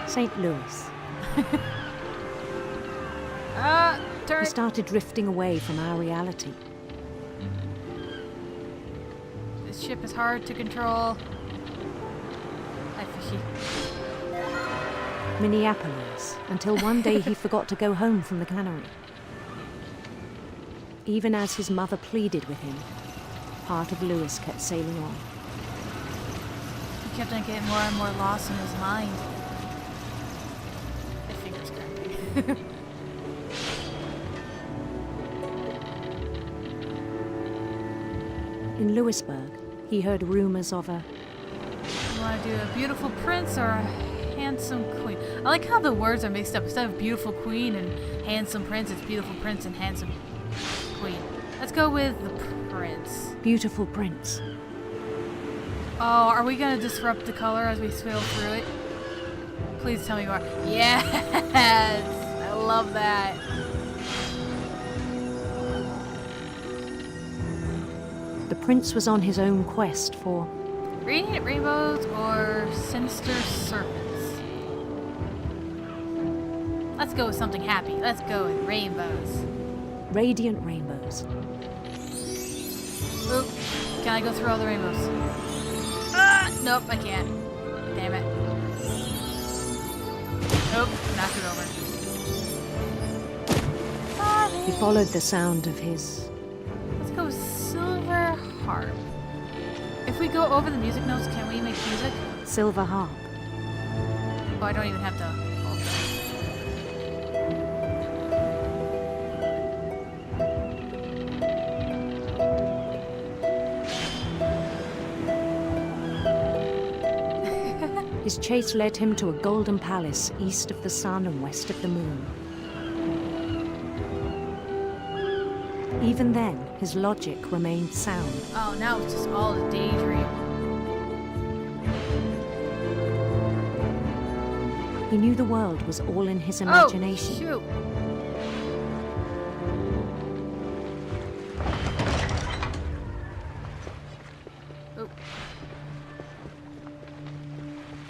St. Louis. Turn. We started drifting away from our reality. This ship is hard to control. Hi, fishy. Minneapolis, until one day he forgot to go home from the cannery. Even as his mother pleaded with him, part of Louis kept sailing on. He kept on getting more and more lost in his mind. My fingers cramping. In Louisburg, he heard rumors of a You want to do a beautiful prince or a handsome queen? I like how the words are mixed up. Instead of beautiful queen and handsome prince, it's beautiful prince and handsome queen. Let's go with the prince. beautiful prince. Oh, are we gonna disrupt the color as we sail through it? Please tell me you are. Yes! I love that. The prince was on his own quest for Radiant rainbows or sinister serpents? Let's go with something happy. Let's go with rainbows. radiant rainbows. Oop. Can I go through all the rainbows? Ah! Nope, I can't. Damn it. Nope, knocked it over. He followed the sound of his Let's go with silver harp. If we go over the music notes, can we make music? silver harp. Oh, I don't even have to. His chase led him to a golden palace east of the sun and west of the moon. Even then, his logic remained sound. Oh, now it's just all a daydream. He knew the world was all in his imagination. Oh, shoot. Oh.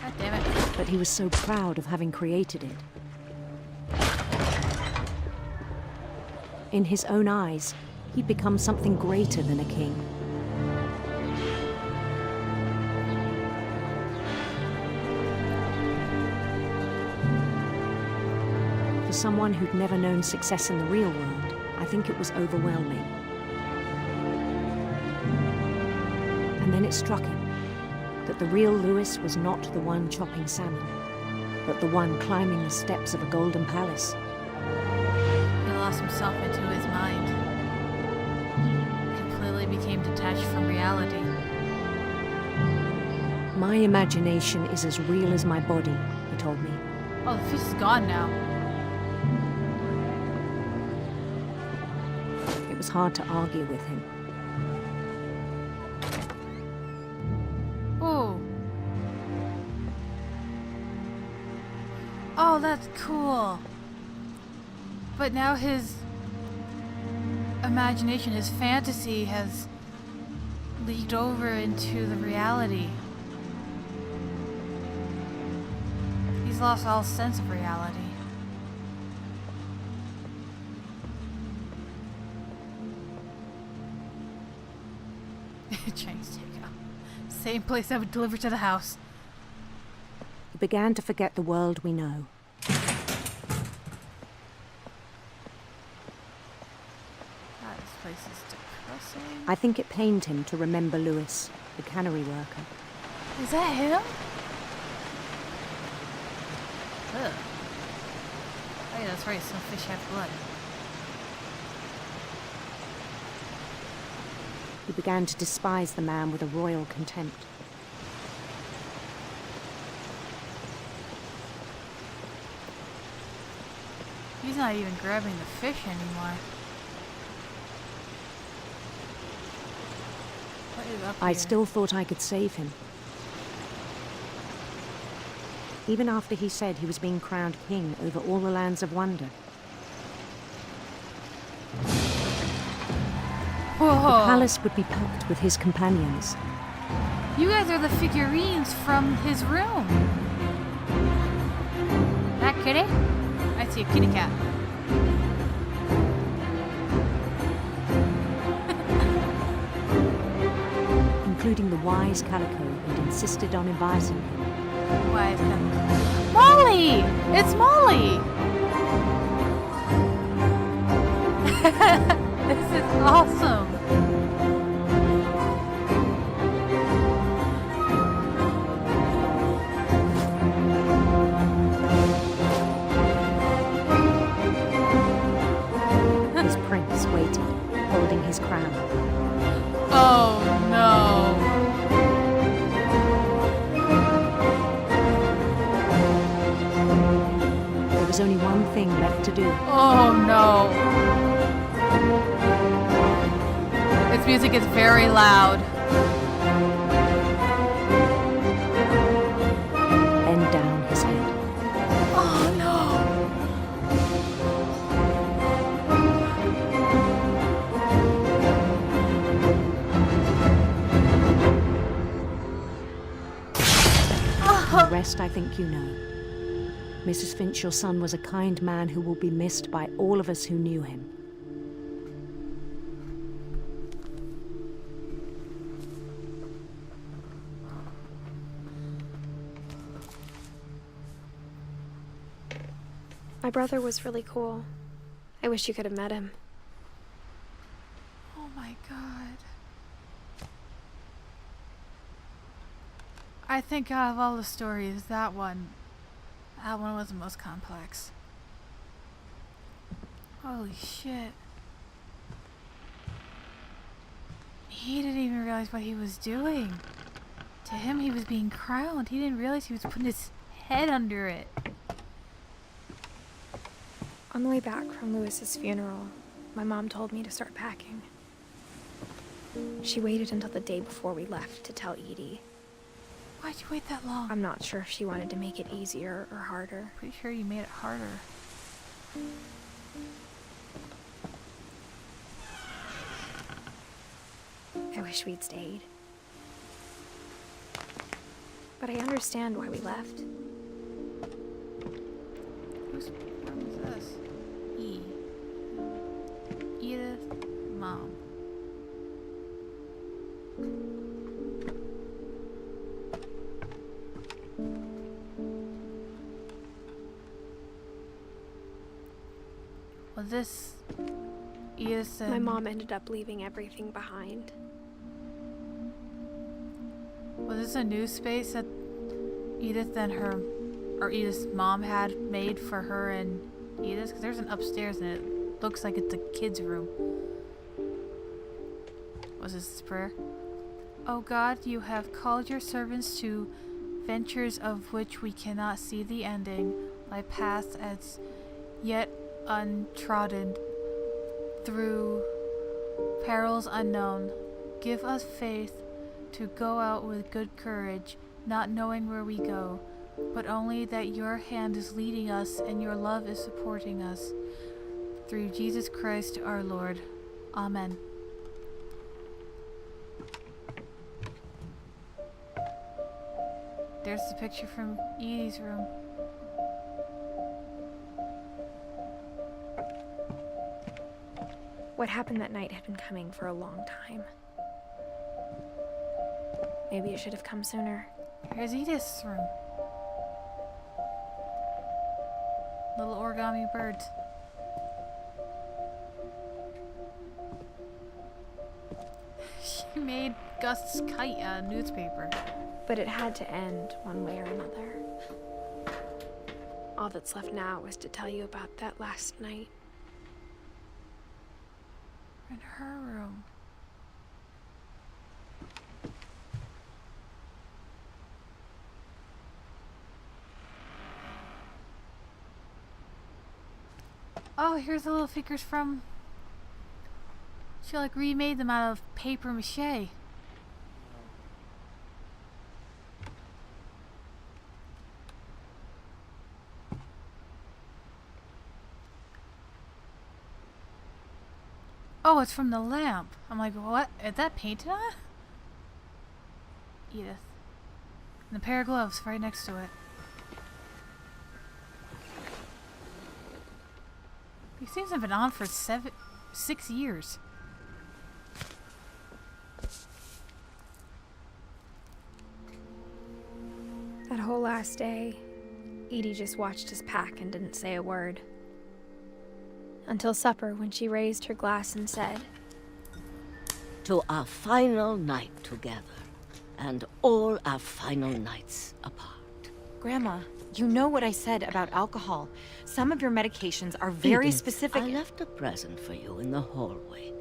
God damn it. But he was so proud of having created it. In his own eyes, he'd become something greater than a king. For someone who'd never known success in the real world, I think it was overwhelming. And then it struck him that the real Louis was not the one chopping salmon, but the one climbing the steps of a golden palace. He lost himself into his mind. Completely became detached from reality. My imagination is as real as my body, he told me. Oh, the fish is gone now. It was hard to argue with him. Oh. Oh, that's cool. But now his imagination, his fantasy has leaked over into the reality. He's lost all sense of reality. Chinese takeout. Same place that would deliver to the house. He began to forget the world we know. God, this place is depressing. I think it pained him to remember Lewis, the cannery worker. Is that him? Ugh. Oh yeah, that's right, some fish have blood. He began to despise the man with a royal contempt. He's not even grabbing the fish anymore. What is up I here? still thought I could save him. Even after he said he was being crowned king over all the lands of wonder. Whoa! The palace would be packed with his companions. You guys are the figurines from his room. That kitty? I see a kitty cat. Including the wise Calico who'd insisted on advising him. Why is that? Molly! It's Molly! This is awesome. His prince waited, holding his crown. Oh no. There was only one thing left to do. Oh no. This music is very loud. Bend down his head. Oh no. The rest I think you know. Mrs. Finch, your son was a kind man who will be missed by all of us who knew him. My brother was really cool. I wish you could have met him. Oh my god. I think out of all the stories, that one was the most complex. Holy shit. He didn't even realize what he was doing. To him, he was being crowned. He didn't realize he was putting his head under it. On the way back from Lewis's funeral, my mom told me to start packing. She waited until the day before we left to tell Edie. Why'd you wait that long? I'm not sure if she wanted to make it easier or harder. Pretty sure you made it harder. I wish we'd stayed. But I understand why we left. Whose room is this? Edith, Mom. Was this Edith and... My mom ended up leaving everything behind. Was this a new space that Edith and her, or Edith's mom had made for her and Edith? Because there's an upstairs and it looks like it's a kid's room. Was this prayer? Oh God, you have called your servants to ventures of which we cannot see the ending, by paths as yet untrodden, through perils unknown. Give us faith to go out with good courage, not knowing where we go, but only that your hand is leading us and your love is supporting us. Through Jesus Christ our Lord. Amen. There's the picture from Edie's room. What happened that night had been coming for a long time. Maybe it should have come sooner. Here's Edith's room. Little origami birds. She made Gust's kite out of newspaper. But it had to end one way or another. All that's left now was to tell you about that last night. In her room. Oh, here's the little figures from... She like remade them out of paper mache. Oh, it's from the lamp. I'm like, what? Is that painted on? Edith. And a pair of gloves right next to it. These things have been on for 6 years. That whole last day, Edie just watched us pack and didn't say a word. Until supper, when she raised her glass and said, "To our final night together, and all our final nights apart." Grandma, you know what I said about alcohol. Some of your medications are very Edith, specific. I left a present for you in the hallway.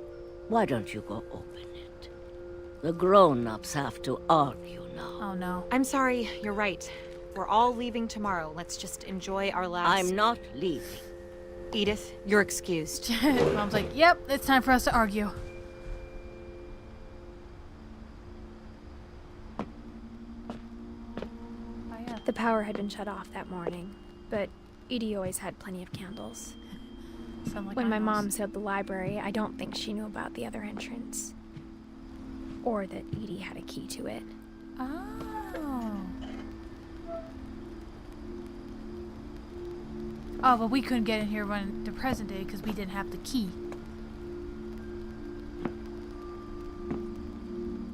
Why don't you go open it? The grown-ups have to argue now. Oh no. I'm sorry, you're right. We're all leaving tomorrow. Let's just enjoy our last... I'm not leaving. Edith, you're excused. Mom's like, yep, it's time for us to argue. Oh, yeah. the power had been shut off that morning, but Edie always had plenty of candles. Sound like When my animals. mom sealed the library, I don't think she knew about the other entrance. Or that Edie had a key to it. Oh. Oh, but we couldn't get in here when the present day because we didn't have the key.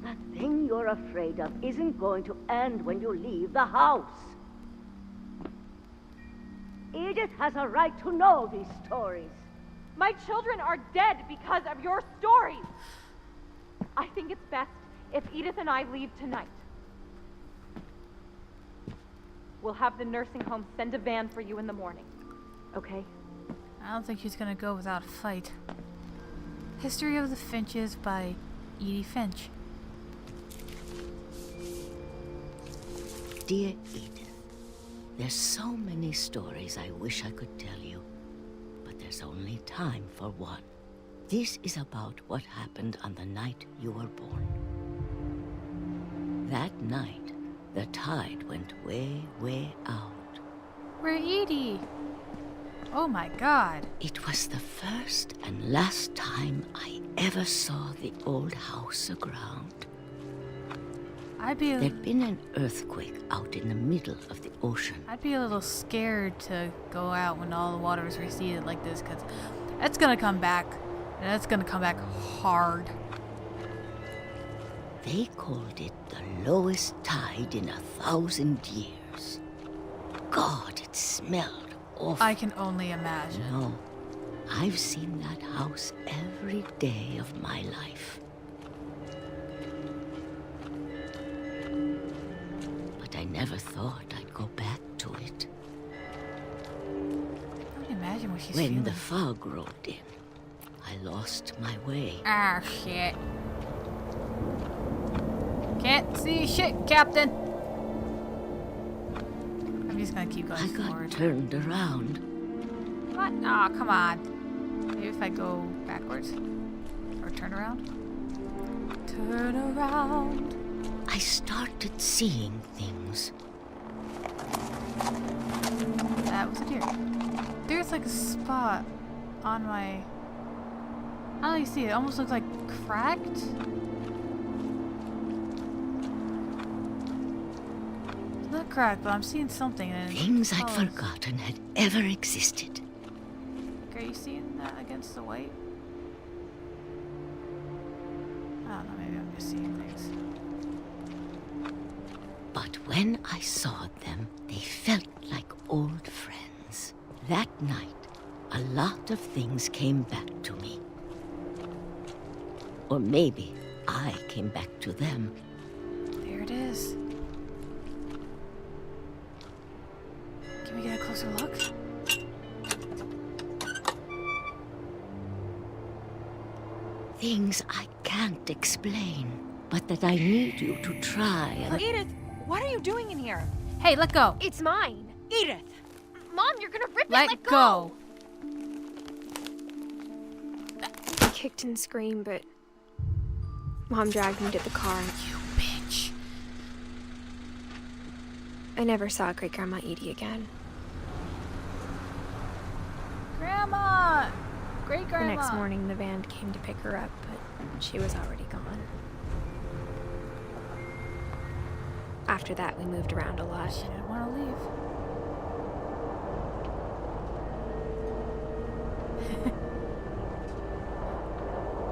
That thing you're afraid of isn't going to end when you leave the house. Edith has a right to know these stories. My children are dead because of your stories. I think it's best if Edith and I leave tonight. We'll have the nursing home send a van for you in the morning. Okay? I don't think she's gonna go without a fight. History of the Finches by Edith Finch. Dear Edith, there's so many stories I wish I could tell you, but there's only time for one. This is about what happened on the night you were born. That night, the tide went way, way out. Where Edie? Oh my god. It was the first and last time I ever saw the old house aground. I'd be There'd been an earthquake out in the middle of the ocean. a little scared to go out when all the water is receded like this, because it's gonna come back. And it's gonna come back hard. They called it the lowest tide in 1,000 years. God, it smelled awful. I can only imagine. No, I've seen that house every day of my life. But I never thought I'd go back to it. I can imagine what she's When feeling. the fog rolled in, I lost my way. Ah, shit. Can't see shit, Captain. I'm just gonna keep I going got forward. turned around. What? Aw, come on. Maybe if I go backwards? Or turn around? Turn around. I started seeing things. That was a deer. There's like a spot on my... I don't know if you see it. It almost looks like cracked. It's not cracked, but I'm seeing something. And Things I'd forgotten had ever existed. Are you seeing that against the white? I don't know, maybe I'm just seeing things. But when I saw them, they felt like old friends. That night, a lot of things came back to me. Or maybe I came back to them. There it is. Can we get a closer look? Things I can't explain, but that I need you to try and... Edith, what are you doing in here? Hey, let go! It's mine. Edith! Mom, you're gonna rip Let it. go! I kicked and screamed, but Mom dragged me to the car. You bitch! I never saw Great Grandma Edie again. Grandma! Great The grandma! next morning, the van came to pick her up, but she was already gone. After that, we moved around a lot. She didn't want to leave.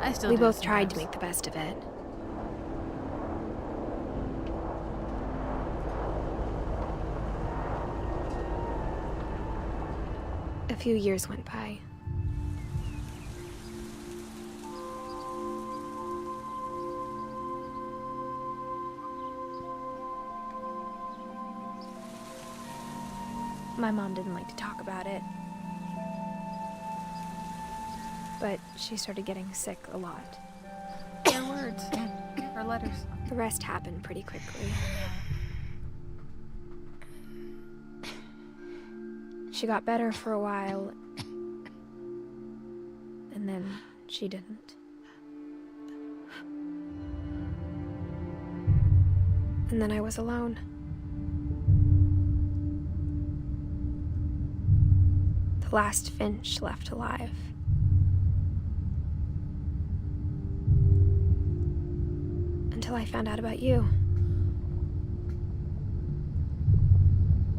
I still We do both tried to sometimes. make the best of it. A few years went by. My mom didn't like to talk about it, but she started getting sick a lot. Their words. Or letters. The rest happened pretty quickly. She got better for a while, and then she didn't. And then I was alone. The last Finch left alive. Until I found out about you.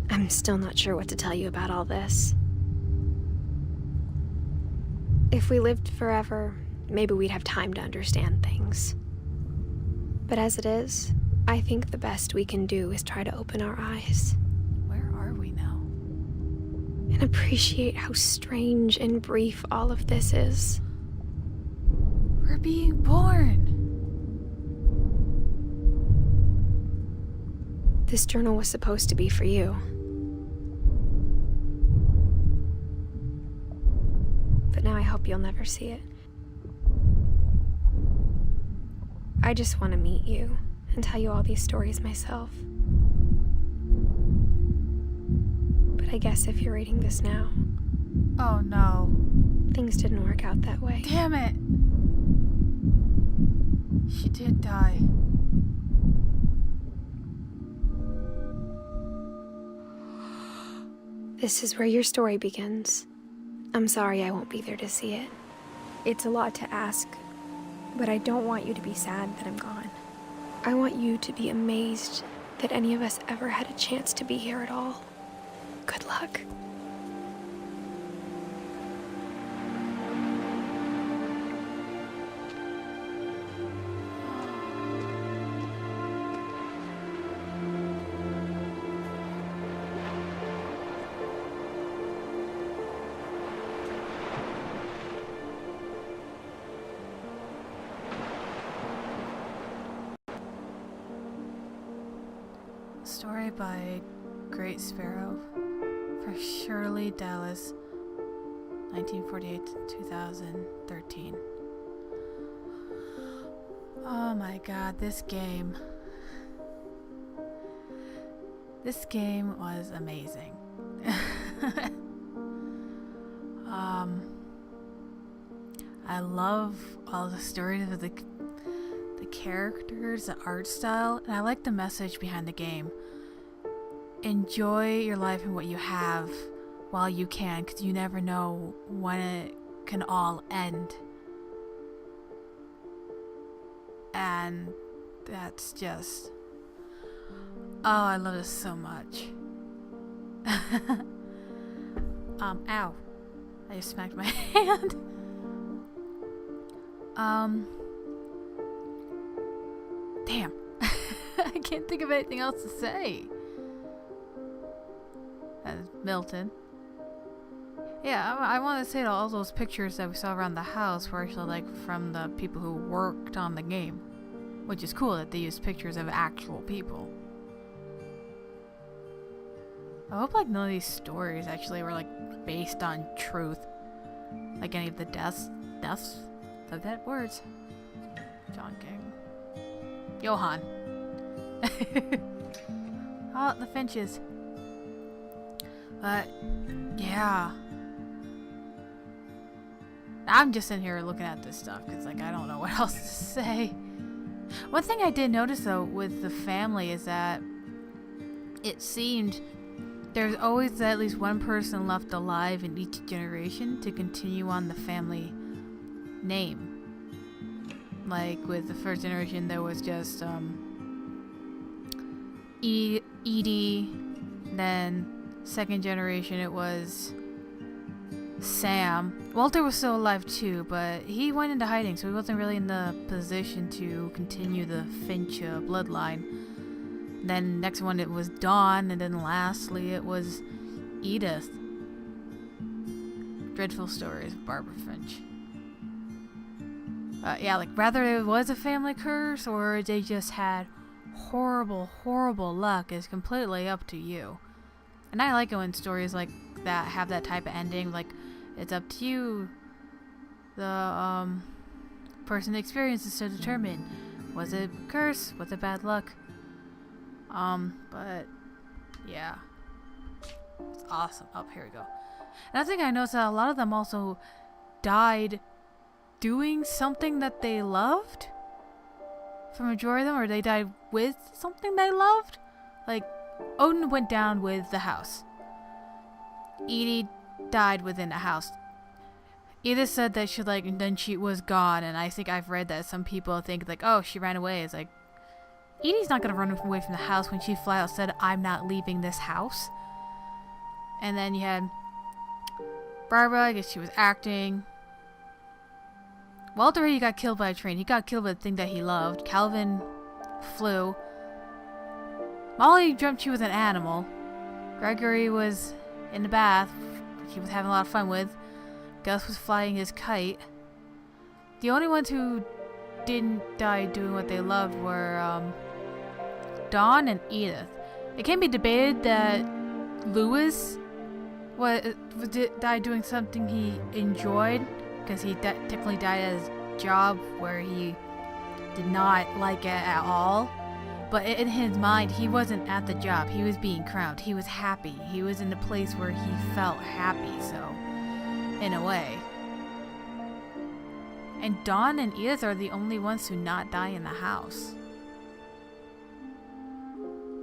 I'm still not sure what to tell you about all this. If we lived forever, maybe we'd have time to understand things. But as it is, I think the best we can do is try to open our eyes. Where are we now? And appreciate how strange and brief all of this is. We're being born! This journal was supposed to be for you. But now I hope you'll never see it. I just want to meet you and tell you all these stories myself. But I guess if you're reading this now, Oh no. things didn't work out that way. Damn it! She did die. This is where your story begins. I'm sorry I won't be there to see it. It's a lot to ask, but I don't want you to be sad that I'm gone. I want you to be amazed that any of us ever had a chance to be here at all. Good luck. Story by Great Sparrow for Shirley Dallas, 1948 to 2013. Oh my god, this game. This game was amazing. I love all the stories of the characters, the art style, and I like the message behind the game. enjoy your life and what you have while you can, because you never know when it can all end. And that's just... Oh, I love this so much. Ow. I just smacked my hand. Damn. I can't think of anything else to say. Milton. Yeah, I want to say that all those pictures that we saw around the house were actually like from the people who worked on the game, which is cool that they used pictures of actual people. I hope like none of these stories actually were like based on truth, like any of the deaths of that words. John King, Johann. Oh, the Finches. But yeah, I'm just in here looking at this stuff because like I don't know what else to say. One thing I did notice though with the family is that it seemed there's always at least one person left alive in each generation to continue on the family name. Like with the first generation there was just Edie, then second generation it was Sam. Walter was still alive too, but he went into hiding, so he wasn't really in the position to continue the Finch bloodline. Then next one it was Dawn, and then lastly it was Edith. Dreadful stories of Barbara Finch. Yeah, like whether it was a family curse or they just had horrible luck is completely up to you. And I like it when stories like that have that type of ending, like it's up to you, the person that experiences, to determine was it a curse, was it bad luck. But yeah, it's awesome. Oh, here we go. Another thing I noticed that a lot of them also died doing something that they loved. For a majority of them, or they died with something they loved. Like Odin went down with the house. Edie died within a house. Edith said that she like, and then she was gone, and I think I've read that some people think like, oh, she ran away. It's like, Edie's not gonna run away from the house when she flat out said, I'm not leaving this house. And then you had Barbara, I guess she was acting. Walter, he got killed by a train. He got killed by the thing that he loved. Calvin flew. Molly dreamt she was an animal. Gregory was in the bath. He was having a lot of fun with. Gus was flying his kite. The only ones who didn't die doing what they loved were Dawn and Edith. It can be debated that Lewis died doing something he enjoyed, because he technically died at his job where he did not like it at all. But in his mind, he wasn't at the job. He was being crowned. He was happy. He was in a place where he felt happy, so in a way. And Dawn and Edith are the only ones who not die in the house.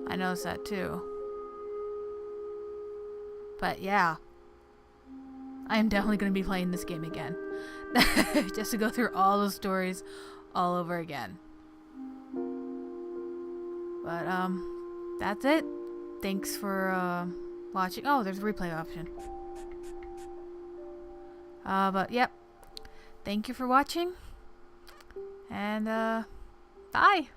I noticed that too. But yeah, I am definitely going to be playing this game again. Just to go through all the stories all over again. But that's it. Thanks for watching. Oh, there's a replay option. But yep. Thank you for watching. And bye.